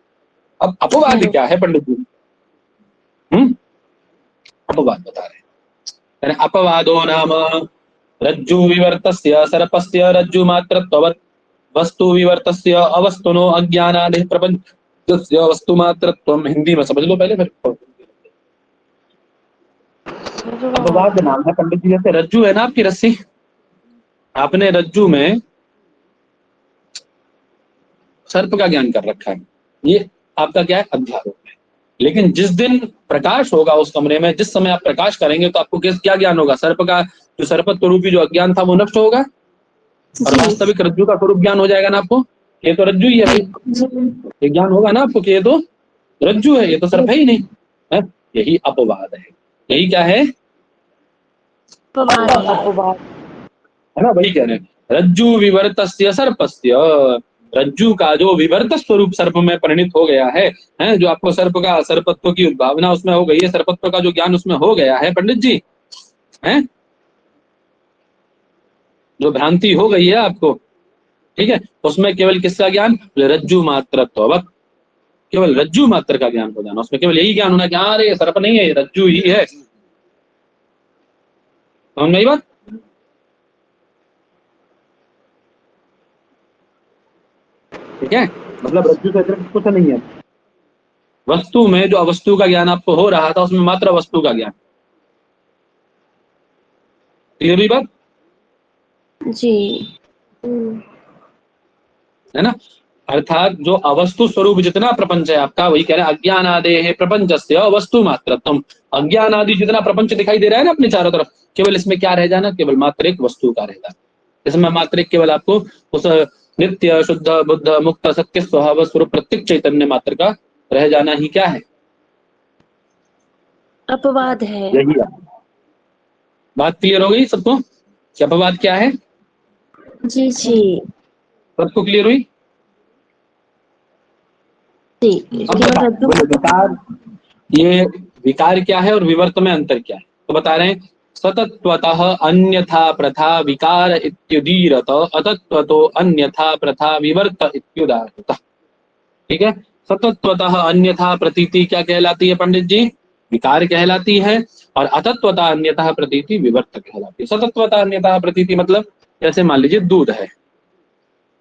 अब अपवाद क्या है पंडित जी? अपवाद बता रहे हैं। अपवादो नाम रज्जु विवर्तस्य सर्पस्य रज्जु मात्रत्ववत् वस्तु विवर्तस्य अवस्तुनो अज्ञानादि प्रपंचस्य वस्तु मात्रत्वम। हिंदी में समझ लो पहले, फिर अपवाद नाम है पंडित जी, जैसे रज्जु है ना आपकी रस्सी, आपने रज्जु में सर्प का ज्ञान कर रखा है, ये आपका क्या है? अध्यारोप है। लेकिन जिस दिन प्रकाश होगा उस कमरे में, जिस समय आप प्रकाश करेंगे, तो आपको क्या ज्ञान होगा? सर्प का जो सर्पत्व रूपी जो अज्ञान था वो नष्ट होगा, और वास्तविक रज्जु का स्वरूप ज्ञान हो जाएगा ना आपको। ये तो रज्जु ही है भाई, ये ज्ञान होगा ना आपको कि ये तो रज्जु है, ये तो सर्प है ही नहीं है। यही अपवाद है। यही क्या है? अपवाद। है ना, वही कह रहे हैं। रज्जु विवर्तस्य सर्पस्य, रज्जु का जो विवर्त स्वरूप सर्प में परिणित हो गया है, जो आपको सर्प का सर्पत्व की भावना उसमें हो गई है, सर्पत्व का जो ज्ञान उसमें हो गया है पंडित जी, है जो भ्रांति हो गई है आपको, ठीक है, उसमें केवल किसका ज्ञान? रज्जु मात्रत्व, केवल रज्जु मात्र का ज्ञान हो जाना, उसमें केवल यही ज्ञान होना कि हाँ अरे सर्प नहीं है, ये रज्जु ही है। समझ में आई बात? ठीक है। मतलब रज्जु से अतिरिक्त कुछ नहीं है। वस्तु में जो अवस्तु का ज्ञान आपको हो रहा था उसमें मात्र वस्तु का ज्ञान। क्लियर हुई बात? जी। है ना? अर्थात जो अवस्तु स्वरूप जितना प्रपंच है आपका, वही कह रहे हैं अज्ञान आदि है प्रपंचस्य अवस्तु मात्रत्वम। अज्ञान आदि जितना प्रपंच दिखाई दे रहा है ना अपने चारों तरफ, केवल इसमें क्या रह जाना, केवल मात्र एक वस्तु का रह जाना। इसमें मात्र एक केवल आपको उस नित्य शुद्ध बुद्ध मुक्त सत्य स्वभाव स्वरूप प्रत्येक चैतन्य मात्र का रह जाना ही क्या है? अपवाद है। यही है। बात क्लियर हो गई सबको कि अपवाद क्या है? जी जी सबको क्लियर हुई? जी। अब केवल रज्जु बोलो विकार, ये विकार क्या है और विवर्त में अंतर क्या है? तो बता रहे हैं सतत्वतः अन्यथा प्रथा विकार इत्युदीरत अतत्वतो अन्यथा प्रथा विवर्त इत्युदारत। ठीक है? सतत्वतः अन्यथा प्रतीति क्या कहलाती है पंडित जी? विकार कहलाती है। और अतत्वता अन्यथा प्रतीति विवर्त कहलाती है। सतत्वता अन्यथा प्रतीति मतलब जैसे मान लीजिए दूध है,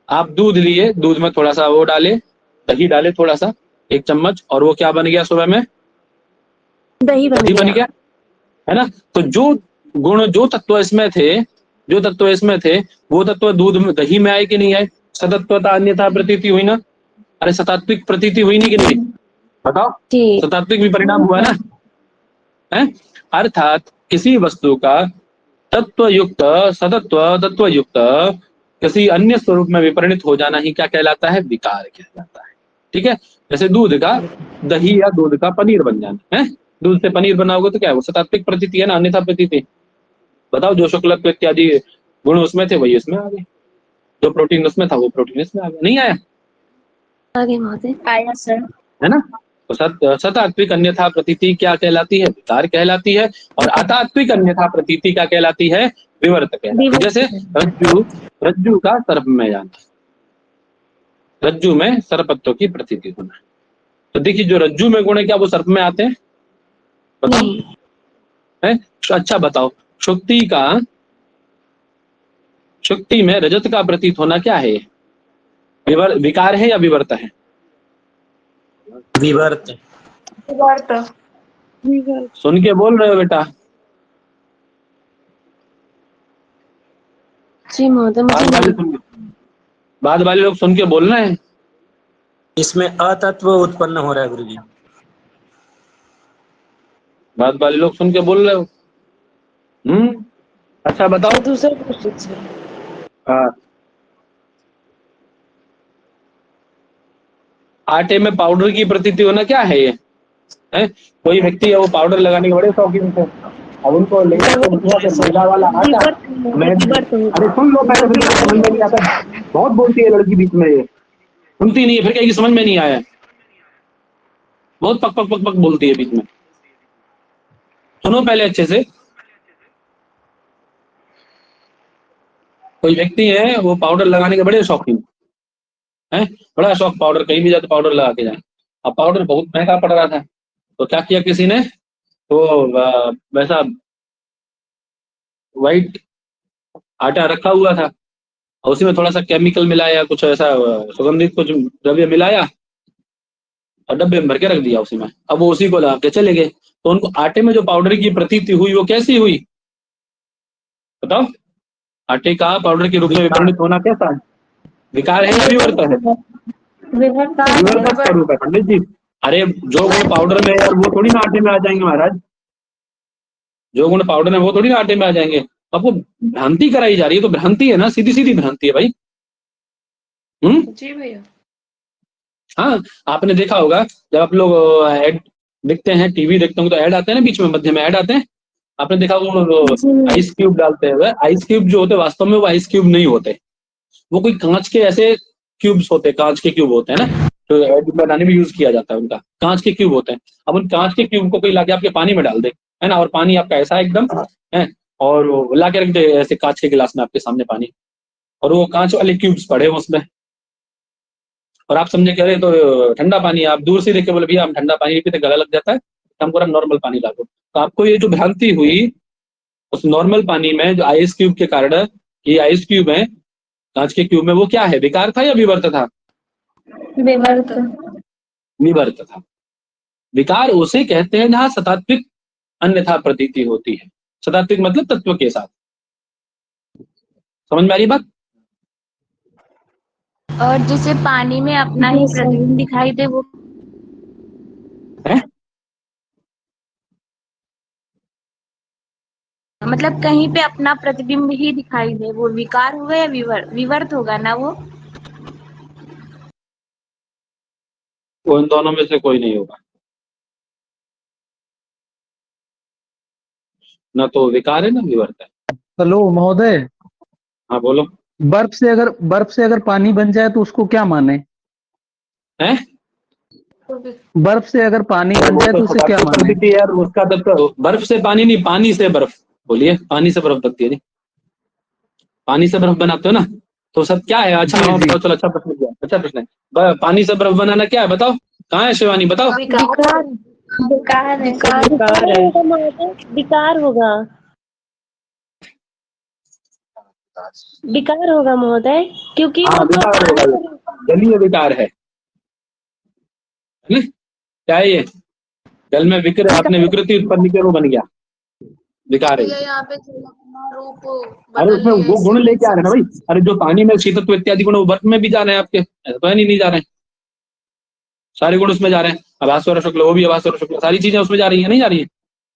आप दूध लिए, दूध में थोड़ा सा वो डाले, दही डाले थोड़ा सा, 1 चम्मच, और वो क्या बन गया? सुबह में दही दही बन गया, है ना? तो जो गुण, जो तत्व इसमें थे, जो तत्व इसमें थे, वो तत्व दूध में, दही में आए कि नहीं आए? सतत्वता अन्यथा प्रतीति हुई ना? अरे सतात्विक प्रतीति हुई नहीं कि नहीं? बताओ, जी। सतात्विक भी परिणाम हुआ ना? है? अर्थात किसी वस्तु का तत्वयुक्त, सतत्व तत्वयुक्त किसी अन्य स्वरूप में विपरिणित हो जाना ही क्या कहलाता है? विकार कहलाता है। ठीक है? जैसे दूध का दही या दूध का पनीर बन जाना है। दूध से पनीर बनाओगे तो क्या है? वो सतात्विक प्रतीति है ना, अन्यथा प्रतीति? बताओ, जो शुक्ल इत्यादि गुण उसमें थे वही इसमें आ गए, जो प्रोटीन उसमें था वो प्रोटीन इसमें आ गया। नहीं आया? आगे महोदय। आया सर। है ना? तो सतात्विक अन्यथा प्रतीति क्या कहलाती है? विकार कहलाती है। और अतात्विक अन्यथा प्रतीति क्या कहलाती है? विवर्त कहलाती है। जैसे रज्जु का सर्प में जाना, रज्जु में सर्पत्व की प्रतीति होना। तो देखिए, जो रज्जु में गुण है क्या वो सर्प में आते हैं? बताओ। है? अच्छा बताओ, शुक्ति में रजत का प्रतीत होना क्या है? विकार है या विवर्त है? विवर्त। सुन के बोल रहे हो बेटा? जी महोदय, बाद वाले लोग सुन के बोलना है। इसमें अतत्व उत्पन्न हो रहा है गुरुजी। बाद वाले लोग सुन के बोल रहे हो? अच्छा बताओ। दूसरा क्वेश्चन सर। हाँ, आटे में पाउडर की प्रतीति होना क्या है? ये है? कोई व्यक्ति है वो पाउडर लगाने के बड़े शौकीन थे, अब उनको मैदा वाला आटा, अरे सुन लो पहले, फिर समझ में नहीं आता। बहुत बोलती है लड़की बीच में, ये सुनती नहीं है, फिर कहेगी समझ में नहीं आया। बहुत पक पक पक पक बोलती है बीच में। सुनो पहले अच्छे से। कोई व्यक्ति है वो पाउडर लगाने के बड़े शौकीन है, बड़ा शौक, पाउडर कहीं भी जाते पाउडर लगा के जाए। अब पाउडर बहुत महंगा पड़ रहा था, तो क्या किया किसी ने, तो वैसा व्हाइट आटा रखा हुआ था और उसी में थोड़ा सा केमिकल मिलाया, कुछ ऐसा सुगंधित कुछ द्रव्य मिलाया और डब्बे में भर के रख दिया उसी में। अब वो उसी को लगा के चले गए। तो उनको आटे में जो पाउडर की प्रतीति हुई वो कैसी हुई बताओ? आटे का पाउडर के रूप में विपरीत होना कैसा है? विकार है या विवर्त है? विवर्त स्वरूप है पंडित जी। अरे जो गुण पाउडर में है वो थोड़ी ना आटे में आ जाएंगे महाराज, जो गुण पाउडर में वो थोड़ी ना आटे में आ जाएंगे। आपको भ्रांति कराई जा रही है, तो भ्रांति है ना, सीधी सीधी भ्रांति है भाई। जी भैया। हाँ, आपने देखा होगा जब आप लोग ऐड देखते हैं, टीवी देखते होंगे तो ऐड आते हैं ना, बीच में मध्य में ऐड आते हैं। आपने देखा वो आइस क्यूब डालते हैं, आइस क्यूब जो होते हैं वास्तव में वो आइस क्यूब नहीं होते, वो कोई कांच के ऐसे क्यूब्स होते हैं, कांच के क्यूब होते हैं ना, तो ऐड बनाने में यूज किया जाता है उनका, कांच के क्यूब होते हैं। अब उन कांच के क्यूब को कोई लाके आपके पानी में डाल दे, है ना, और पानी आपका ऐसा एकदम है, और वो लाके रख दे ऐसे कांच के गिलास में आपके सामने पानी, और वो कांच वाले क्यूब्स पड़े उसमें, और आप समझे कह रहे तो ठंडा पानी, आप दूर से देख के बोले भैया हम ठंडा पानी पीते गला लग जाता है, हमको नॉर्मल पानी ला दो। तो आपको ये जो भ्रांति हुई उस नॉर्मल पानी में जो आइस क्यूब के कारण, ये आइस क्यूब है कांच के क्यूब में, वो क्या है? विकार था या विवर्त था? विवर्त। विवर्त था। विकार उसे कहते हैं जहां सतात्विक अन्यथा प्रतीति होती है। सतात्विक मतलब तत्व के साथ। समझ में आ रही बात? और जिसे पानी में अपना ही प्रतिबिंब दिखाई दे वो है? मतलब कहीं पे अपना प्रतिबिंब ही दिखाई दे, वो विकार होगा या विवर्त होगा ना वो? वो इन दोनों में से कोई नहीं होगा। ना तो विकार है ना विवर्त है। हेलो महोदय, हाँ बोलो। बर्फ से अगर पानी बन जाए तो उसको क्या माने? है? बर्फ से अगर पानी बन जाए तो उसे क्या माने? प्रतीति यार उसका तब बर्फ से पानी नहीं, पानी से बर्फ। बोलिए, पानी से बर्फ बनती है नहीं? पानी से बर्फ बनाते हो ना, तो सब क्या है? अच्छा हाँ बताओ, चलो अच्छा प्रश्न किया, अच्छा प्रश्न है। पानी से बर्फ बनाना क्या है बताओ? कहाँ है शिवानी, बताओ। विकार। विकार है। विकार होगा। विकार होगा महोदय, क्योंकि हाँ, वो तो विकार होगा, जलीय विकार है ना? क्या है ये? जल में विकृत, आपने विकृति उत्पन्न की, वो बन गया विकार है। यहाँ पे रूप अरे उसमें वो गुण लेके आ रहे हैं ना भाई। अरे जो पानी में शीतत्व इत्यादि गुण वो बर्फ में भी जा रहे हैं आपके, ऐसा तो है नहीं जा रहे हैं। सारे गुण उसमें जा रहे हैं। अभास्वर शुक्ल, वो भी अभास्वर शुक्ल, सारी चीजें उसमें जा रही है, नहीं जा रही है?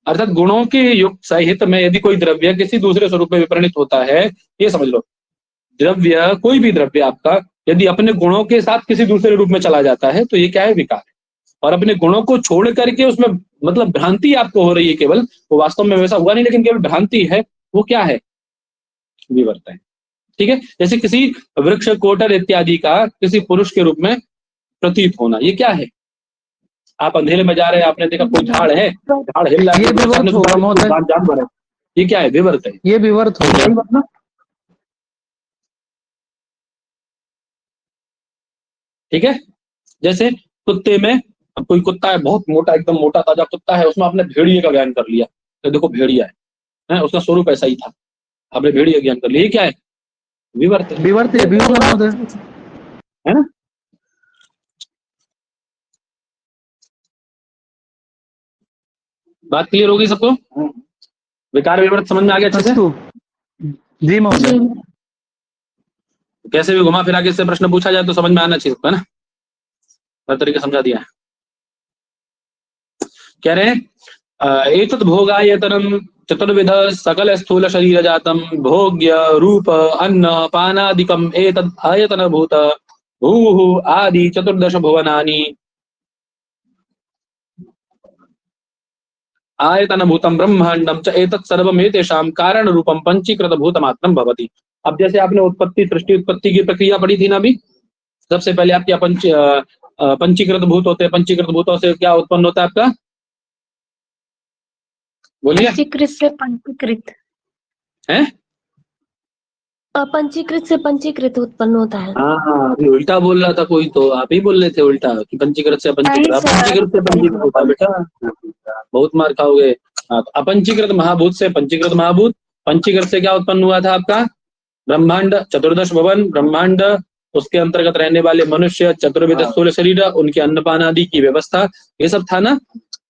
अर्थात गुणों के युक्त सहित में यदि कोई द्रव्य किसी दूसरे स्वरूप में विपरिणित होता है, ये समझ लो, द्रव्य कोई भी द्रव्य आपका यदि अपने गुणों के साथ किसी दूसरे रूप में चला जाता है तो ये क्या है? विकार है। और अपने गुणों को छोड़ करके उसमें मतलब भ्रांति आपको हो रही है केवल, वो वास्तव में वैसा हुआ नहीं लेकिन केवल भ्रांति है, वो क्या है? विवर्त है। ठीक है? जैसे किसी वृक्ष, कोटर इत्यादि का किसी पुरुष के रूप में प्रतीत होना, ये क्या है? आप अंधेरे में जा रहे हैं, आपने देखा कोई झाड़ है, झाड़ हिल रहा है, ये विवर्त होगा महोदय। जानवर है, ये क्या है? विवर्त है। ये विवर्त होगा। ठीक है? जैसे कुत्ते में, अब कोई कुत्ता है बहुत मोटा, एकदम मोटा ताजा कुत्ता है, उसमें आपने भेड़िए का ज्ञान कर लिया, तो देखो भेड़िया है, उसका स्वरूप ऐसा ही था, आपने भेड़िए का ज्ञान कर लिया, ये क्या है? विवर्त है। विवर्त है, विवर्त महोदय। है ना? बात क्लियर होगी सबको? विकार विवर्त समझ में आ गया अच्छे से? जी महोदय। कैसे भी घुमा फिरा के इससे प्रश्न पूछा जाए तो समझ में आना चाहिए, है ना? हर तरीके समझा दिया है। कह रहे हैं एतत् भोगायतनम चतुर्विध सकल स्थूल शरीर जातम भोग्य रूप अन्न पानादिकम एतत् आयतन भूत भूः आदि चतुर्दश भुवनानि आयतन भूतम ब्रह्मांडम च एतत् सर्वमेतेषां कारण रूपम पंचीकृत भूतमात्रम भवति। अब जैसे आपने उत्पत्ति, सृष्टि उत्पत्ति की प्रक्रिया पढ़ी थी ना अभी, सबसे पहले आपके पंचीकृत भूत होते हैं। पंचीकृत भूतों से क्या उत्पन्न होता है आपका? बोलिए। पंचीकृत से पंचीकृत है? अपंचीकृत से पंचीकृत उत्पन्न होता है। हाँ, अभी उल्टा बोल रहा था कोई, तो आप ही बोल रहे थे उल्टा कि पंचीकृत से अपंचीकृत, अपंचीकृत से पंचीकृत होता है बेटा, बहुत मार खाओगे। हाँ, तो अपंचीकृत महाभूत से पंचीकृत महाभूत, पंचीकृत से क्या उत्पन्न हुआ था आपका? ब्रह्मांड, चतुर्दश भवन, ब्रह्मांड, उसके अंतर्गत रहने वाले मनुष्य, चतुर्विध स्थूल शरीर, उनके अन्नपान आदि की व्यवस्था, ये सब था ना?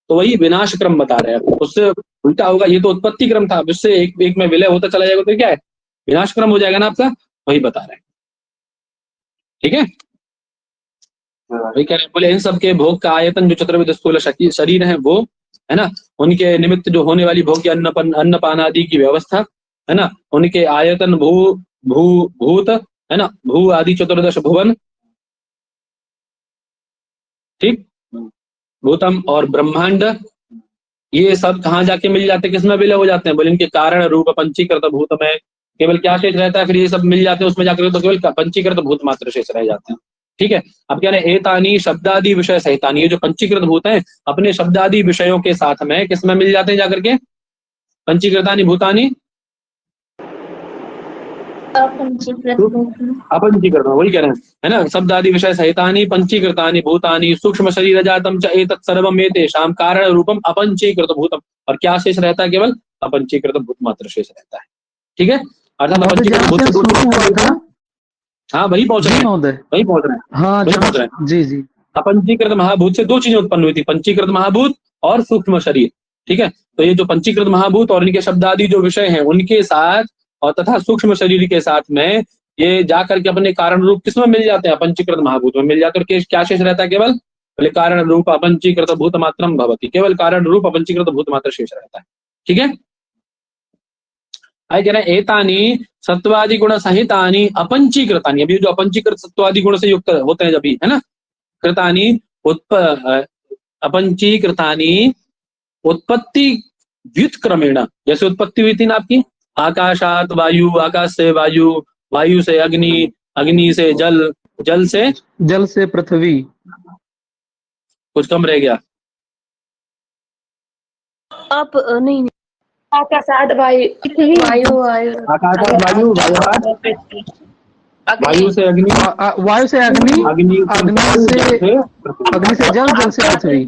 तो वही विनाश क्रम बता रहे हैं, उससे उल्टा होगा। ये तो उत्पत्ति क्रम था, उससे एक एक में विलय होता चला जाएगा तो क्या है? विनाश क्रम हो जाएगा ना आपका, वही बता रहे हैं। ठीक है? वही कह रहे हैं, बोले इन सब के भोग का आयतन जो चतुर्विध स्थूल शरीर है वो है ना, उनके निमित्त जो होने वाली भोग की अन्नपान आदि की व्यवस्था है ना, उनके आयतन भूत है ना, भू आदि चतुर्दश भुवन, ठीक, भूतम और ब्रह्मांड, ये सब कहाँ जाके मिल जाते हैं? किसमें विलय हो जाते हैं? बोले इनके कारण रूप पंचीकृत भूत में केवल क्या शेष रहता है? फिर ये सब मिल जाते हैं उसमें जाकर, तो केवल पंचीकृत भूत मात्र शेष रह जाते हैं। ठीक है? अब क्या है? एतानी शब्दादि विषय सहितानी, ये जो पंचीकृत भूत हैं अपने शब्दादि विषयों के साथ में किसमें मिल जाते हैं जाकर के? पंचीकृतानि भूतानि अपंचीकृत, वही कह रहे हैं, है ना? शब्दादि विषय सहितानि पंचीकृतानि भूतानि सूक्ष्म शरीर जातम च एतत् सर्वम एतेषां कारण रूपम अपंचीकृत भूतम। और क्या शेष रहता है? केवल अपंचीकृत भूत मात्र शेष रहता है। ठीक है? अर्थात अपंचीकृत भूत हाँ वही पहुंच रहे जी हैं, महोदय। वही पहुंच रहे हैं, हाँ वही पहुंच रहे हैं। जी जी। अपंचीकृत महाभूत से दो चीजें उत्पन्न हुई थी, पंचीकृत महाभूत और सूक्ष्म शरीर। ठीक है, तो ये जो पंचीकृत महाभूत और इनके शब्द आदि जो विषय हैं उनके साथ और तथा सूक्ष्म शरीर के साथ में ये जाकर के अपने कारण रूप किसमें मिल जाते हैं, अपंचीकृत महाभूत में मिल जाते हैं। और क्या शेष रहता है, केवल बोले कारण रूप अपंचीकृत भूत मात्रम भवति, केवल कारण रूप अपंचीकृत भूत मात्र शेष रहता है। ठीक है, आगे कह रहे हैं एतानी सत्वादि गुण सहितानि अपंचीकृतानि। अभी जो अपंचीकृत सत्वादि गुण से युक्त होते हैं जब भी, है ना, कृतानि अपंचीकृतानि उत्पत्ति व्युत्क्रमेण, जैसे उत्पत्ति हुई थी ना आपकी, आकाशात वायु, आकाश से वायु, वायु से अग्नि, अग्नि से जल, जल से पृथ्वी। कुछ कम रह गया, आप नहीं, आकाशाद वायु वायु वायु आकाशात वायु, वायु से अग्नि, वायु से अग्नि, अग्नि अग्नि से जल, जल से पृथ्वी।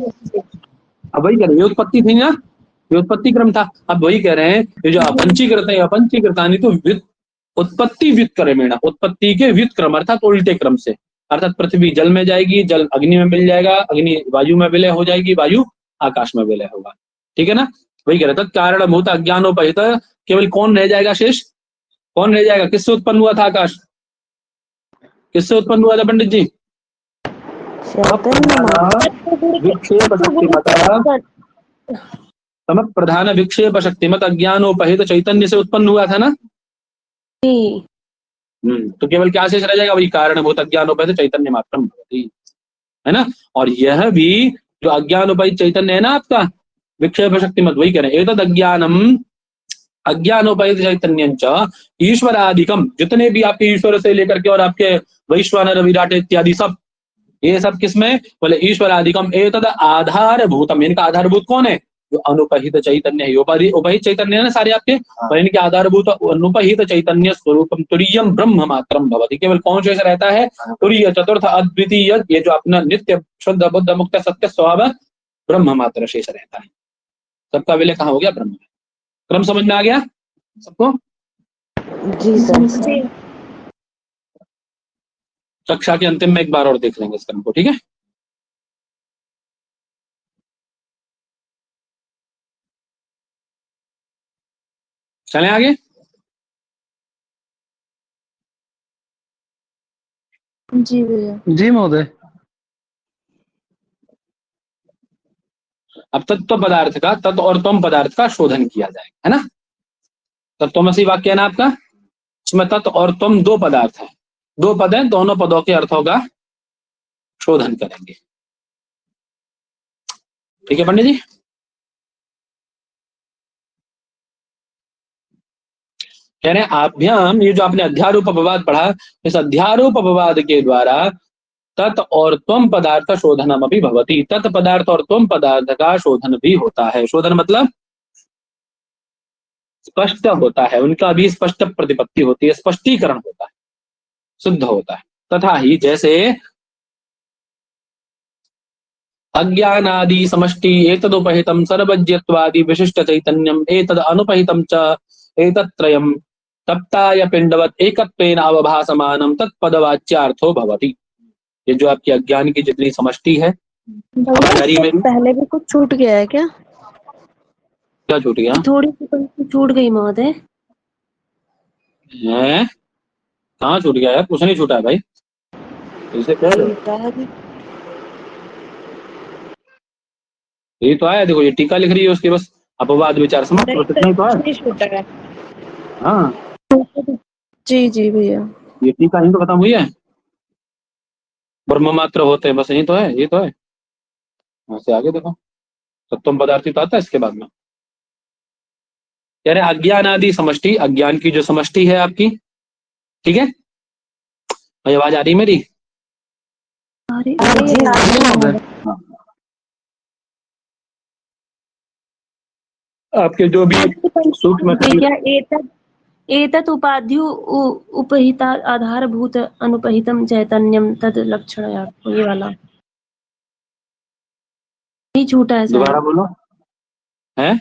अब वही कह रहे हैं, ये उत्पत्ति थी ना, ये उत्पत्ति क्रम था। अब वही कह रहे हैं ये जो अपंचीकृत है, अपंचीकृतानि तो उत्पत्ति व्युत्क्रमेण, उत्पत्ति के व्युत्क्रम अर्थात उल्टे क्रम से, अर्थात पृथ्वी जल में जाएगी, जल अग्नि में मिल जाएगा, अग्नि वायु में विलय हो जाएगी, वायु आकाश में विलय होगा। ठीक है ना, वही कह रहे थे कारणभूत अज्ञानोपहित, केवल कौन रह जाएगा शेष, कौन रह जाएगा, किससे उत्पन्न हुआ था आकाश, किससे उत्पन्न हुआ था पंडित जी, प्रधान विक्षेप शक्तिमत अज्ञानोपहित चैतन्य से उत्पन्न हुआ था ना। तो केवल क्या शेष रह जाएगा, वही कारणभूत अज्ञानोपहित चैतन्य मात्रम भवति, है ना। और यह भी जो अज्ञानोपहित चैतन्य है ना आपका, विक्षेप शक्तिमत, वही कह रहे हैं एतद अज्ञानम अज्ञानोपहित चैतन्यंच ईश्वरादिकम, जितने भी आपके ईश्वर से लेकर के और आपके वैश्वानर विराट इत्यादि सब, ये सब किसमें, बोले ईश्वरादिकम एतद आधारभूतम, इनका आधारभूत कौन है, जो अनुपहित चैतन्य है, उपहित चैतन्य है ना सारे आपके, और इनके आधारभूत अनुपहित चैतन्य स्वरूपम तुरीयम ब्रह्म मात्रम भवति, केवल कौन शेष रहता है, तुरीय चतुर्थ अद्वितीय, ये जो अपना नित्य शुद्ध बुद्ध मुक्त सत्य स्वभाव ब्रह्म मात्र शेष रहता है। सबका विलय कहाँ हो गया, ब्रह्म। क्रम समझ में आ गया सबको? जी सर। कक्षा के अंतिम में एक बार और देख लेंगे इस क्रम को, ठीक है। चलें आगे। जी भैया। जी महोदय। अब तत्व पदार्थ का, तत्व और त्वम पदार्थ का शोधन किया जाएगा, है ना। तत्वमसी वाक्य है ना आपका, इसमें तत्व और त्वम दो पदार्थ है, दो पद हैं, दोनों पदों के अर्थों का शोधन करेंगे। ठीक है पंडित जी। कह रहे हैं आभ्याम, ये जो आपने अध्यारोप अपवाद पढ़ा, इस अध्यारोप अपवाद के द्वारा तत् और त्वम पदार्थ शोधनम अभी भवति, तत् पदार्थ और त्वम पदार्थ का शोधन भी होता है। शोधन मतलब स्पष्ट होता है, उनका भी स्पष्ट प्रतिपत्ति होती है, स्पष्टीकरण होता है, सिद्ध होता है। तथा ही जैसे अज्ञानादि समष्टि एतदुपहितम सर्वज्ञत्वादि विशिष्ट चैतन्यम एतद अनुपहितम च एतत्त्रयम तप्ताय पिंडवत एकत्वेन अवभासमानम तत्पदवाच्यार्थो भवति। ये जो आपकी अज्ञान की जितनी समष्टि है, पहले भी कुछ छूट गया है क्या? क्या छूट गया? थोड़ी सी छूट गई महोदय। कहाँ छूट गया है? कुछ नहीं छूटा है भाई, इसे कह रहे ये तो आया, देखो ये टीका लिख रही है उसके, बस अपवाद विचार समाप्त, नहीं तो है। हाँ जी जी भैया, ये टीका ही तो खत्म हुई है, ब्रह्म मात्र होते हैं, बस यही तो है, ये तो है। वहां से आगे देखो तत्व पदार्थी तो आता है इसके बाद में। कह रहे अज्ञान आदि समष्टि, अज्ञान की जो समष्टि है आपकी, ठीक है भाई, आवाज आ रही मेरी? आपके जो भी सूक्ष्म एतत् उपाध्यु उपहिता आधारभूत अनुपहितम चैतन्यम तद लक्षण, ये वाला नहीं छूटा है। दोबारा बोलो। है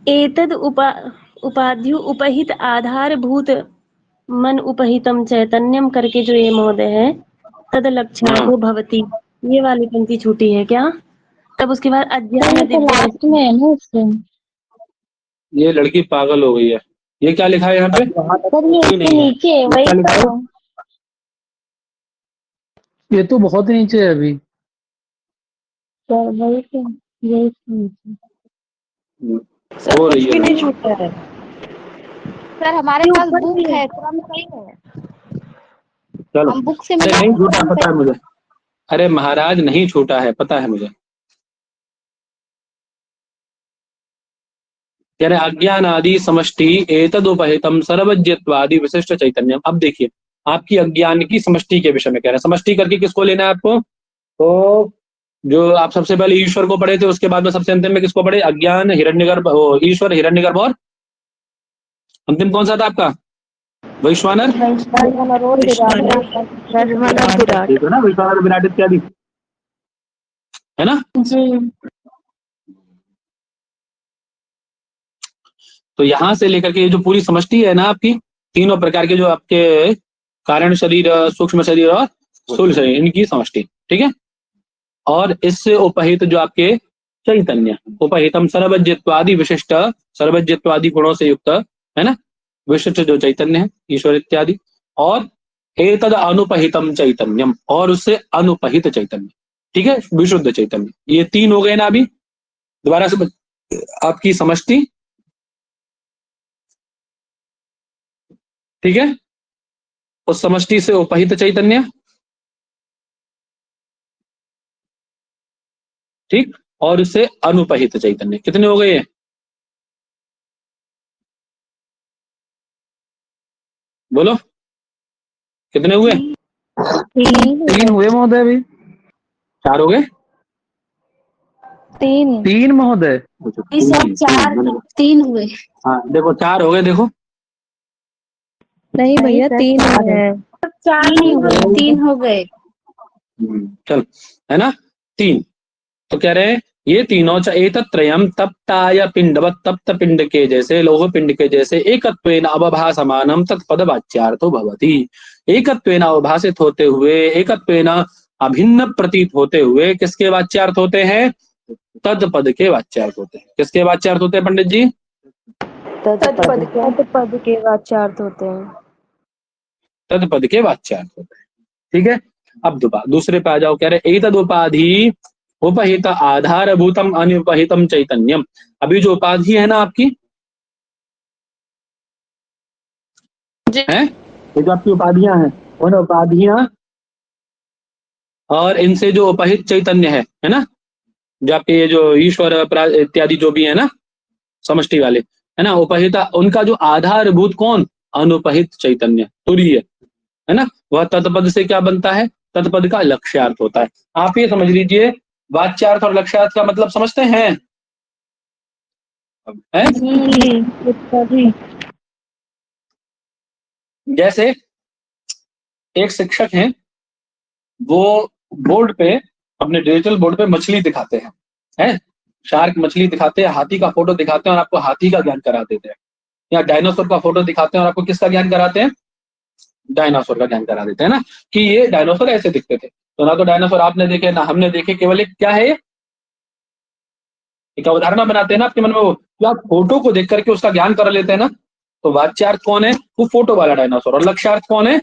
एतद उपाध्यु उपहित आधारभूत मन उपहितम चैतन्यम करके जो ये महोदय है, तद लक्ष्यार्थो भवति, ये वाली पंक्ति छूटी है क्या? तब उसके बाद अज्ञान लास्ट में है ना उससे। ये लड़की पागल हो गई है। ये क्या लिखा है यहाँ पे? सर ये इसके नीचे है, वही क्या लिखा है? तो। ये तो बहुत नीचे है अभी। सर वही तो, यही इसके नीचे। हो रही है नहीं छूटा है। सर हमारे पास बुक है, क्रम सही है, चलो। हम बुक से अरे मिला नहीं छूटा, पता है मुझे। अरे महाराज नहीं छूटा है, पता है मुझे। कह रहे अज्ञान आदि समष्टि एतदुपहितम सर्वज्ञत्वादि विशिष्ट चैतन्यम। अब देखिए, आपकी अज्ञान की समष्टि के विषय में कह रहे हैं। समष्टि करके किसको लेना है आपको? तो जो आप सबसे पहले ईश्वर को पढ़े थे, उसके बाद में सबसे अंतिम में किसको पढ़े? अज्ञान, हिरण्यगर्भ, ईश्वर, हिरण्यगर्भ और अंतिम कौन सा था आपका? वैश्वानर। ठीक है ना, वैश्वानर विराट इत्यादि, है ना? जी। तो यहां से लेकर के ये जो पूरी समष्टि है ना आपकी, तीनों प्रकार के जो आपके कारण शरीर, सूक्ष्म शरीर और स्थूल शरीर, इनकी समष्टि, ठीक है। और इससे उपहित जो आपके चैतन्य, उपहितम सर्वज्ञत्वादि विशिष्ट, सर्वज्ञत्वादि गुणों से युक्त, है ना, विशिष्ट जो चैतन्य है, ईश्वर इत्यादि। और एतद अनुपहितम चैतन्यम, और उससे अनुपहित चैतन्य, ठीक है, विशुद्ध चैतन्य। ये तीन हो गए ना अभी। दोबारा से आपकी समष्टि, ठीक है। उस समष्टि से उपहित चैतन्य, ठीक, और उससे अनुपहित चैतन्य। कितने हो गए? बोलो कितने हुए? 3 हुए महोदय अभी। 4 हो गए? 3 महोदय। सब 3 हुए। हाँ देखो 4 हो गए, देखो। नहीं भैया 3 है। 4 नहीं हुए, 3 हो गए। चल, है ना, 3। तो कह रहे हैं ये तीनों एतत्रयम् तप्ताय पिंडवत्, तप्त पिंड के जैसे, लोह पिंड के जैसे, एकत्वेन अवभासमानम तत्पद वाच्यार्थो भवति। एकत्वेन अवभासित होते हुए, एकत्वेन अभिन्न प्रतीत होते हुए किसके वाच्यार्थ होते हैं? तत्पद के वाच्यार्थ होते हैं। किसके वाच्यार्थ होते हैं पंडित जी? तत्पद के वाच्यार्थ होते हैं। तत्पद के वाच्यार्थ होते हैं, ठीक है। अब दूसरे पे आ जाओ। कह रहे एतद उपाधि उपहित आधारभूतम अनुपहितम चैतन्यम। अभी जो उपाधि है ना आपकी, है, ये जो आपकी उपाधियां हैं, उन उपाधियां और इनसे जो उपहित चैतन्य है ना, जो आपके ये जो ईश्वर इत्यादि जो भी है ना, समष्टि वाले, है ना, उपहित, उनका जो आधारभूत कौन? अनुपहित चैतन्य, तुरीय, है ना। वह तत्पद से क्या बनता है? तत्पद का लक्ष्यार्थ होता है। आप ये समझ लीजिए, वाच्यार्थ और लक्ष्यार्थ का मतलब समझते हैं? जैसे एक शिक्षक हैं, वो बोर्ड पे, अपने डिजिटल बोर्ड पे मछली दिखाते हैं, शार्क मछली दिखाते हैं, हाथी का फोटो दिखाते हैं और आपको हाथी का ज्ञान करा देते हैं, या डायनासोर का फोटो दिखाते हैं और आपको किसका ज्ञान कराते हैं? डायनासोर का ज्ञान करा देते हैं ना, कि ये डायनासोर ऐसे दिखते थे। तो ना तो डायनासोर आपने देखे ना हमने देखे, केवल एक क्या है, एक अवधारणा बनाते हैं ना आपके मन में, वो कि आप फोटो को देख करके उसका ज्ञान कर लेते हैं ना। तो वाच्यार्थ कौन है? वो फोटो वाला डायनासोर। और लक्ष्यार्थ कौन है?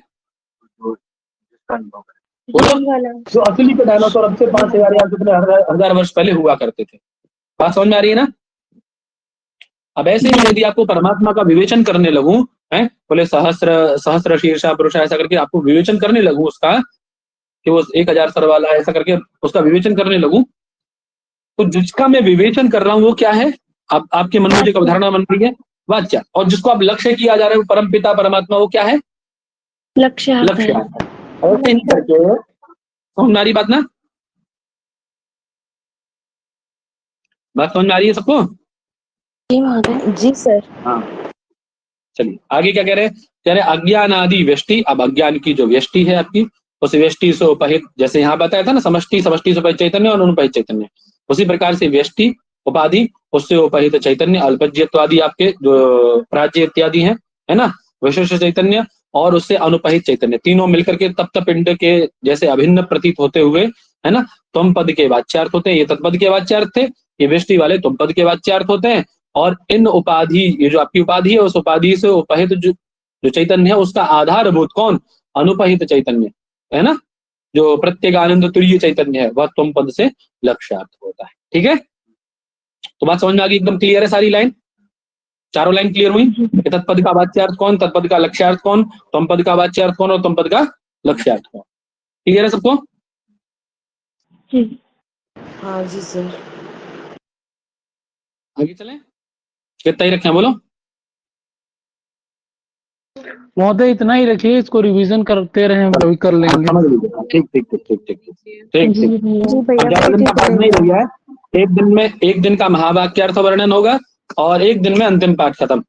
जो असली के डायनासोर अब से 5000 या कितने हजार वर्ष पहले हुआ करते थे। बात समझ में आ रही है ना? अब ऐसे ही यदि आपको परमात्मा का विवेचन करने लगूं, है, बोले सहस्र शीर्षा पुरुष, ऐसा करके आपको विवेचन करने लगूं उसका, कि वो 1000 सर वाला, ऐसा करके उसका विवेचन करने लगूं, तो जिसका मैं विवेचन कर रहा हूं वो क्या है? आपके मन में जो अवधारणा बन रही है, वाच्या। और जिसको आप लक्ष्य किया जा रहा है, परम पिता परमात्मा, वो क्या है? लक्ष्य। ऐसे ही करके समझ में आ रही बात ना? बात समझ में आ रही है सबको? जी सर। हाँ, चलिए आगे क्या कह रहे हैं? कह रहे अज्ञान आदि व्यष्टि। अब अज्ञान की जो व्यष्टि है आपकी, उस व्यष्टि से उपहित, जैसे यहाँ बताया था ना, समष्टि, समष्टि से उपहित चैतन्य और अनुपहित चैतन्य, उसी प्रकार से व्यष्टि, उपाधि, उससे उपहित चैतन्य, अल्पज्यत्वादि आपके जो प्राज्य इत्यादि है ना, विशिष्ट चैतन्य, और उससे अनुपहित चैतन्य, तीनों मिलकर के तप्त पिंड के जैसे अभिन्न प्रतीत होते हुए, है ना, त्वम पद के वाच्यार्थ होते हैं। ये तत्पद के वाच्यार्थ थे, ये वृष्टि वाले त्वम पद के वाच्यार्थ होते हैं। और इन उपाधि, ये जो आपकी उपाधि है, उस उपाधि से उपहित जो चैतन्य है उसका आधारभूत कौन? अनुपहित चैतन्य, है ना, जो प्रत्येक आनंद तुल्य चैतन्य है, वह त्वम पद से लक्ष्यार्थ होता है। ठीक है, तो बात समझ में आ गई, एकदम क्लियर है सारी लाइन, चारों लाइन क्लियर हुई? तत्पद का वाच्यार्थ कौन, तत्पद का लक्ष्यार्थ कौन, त्वम पद का वाच्यार्थ कौन और त्वम पद का लक्ष्यार्थ कौन? क्लियर है सबको? जी। हाँ जी सर। आगे चलें, कितना ही रखें, बोलो। महोदय इतना ही रखिए, इसको रिवीजन करते रहे, हम कभी कर लेंगे। समझ लीजिए, ठीक ठीक ठीक ठीक ठीक ठीक जी ठीक। भैया। जी भैया, ज्यादा दिन का पाठ नहीं रह गया है, एक दिन में एक दिन का महावाक्यार्थ वर्णन होगा और एक दिन में अंतिम पाठ खत्म।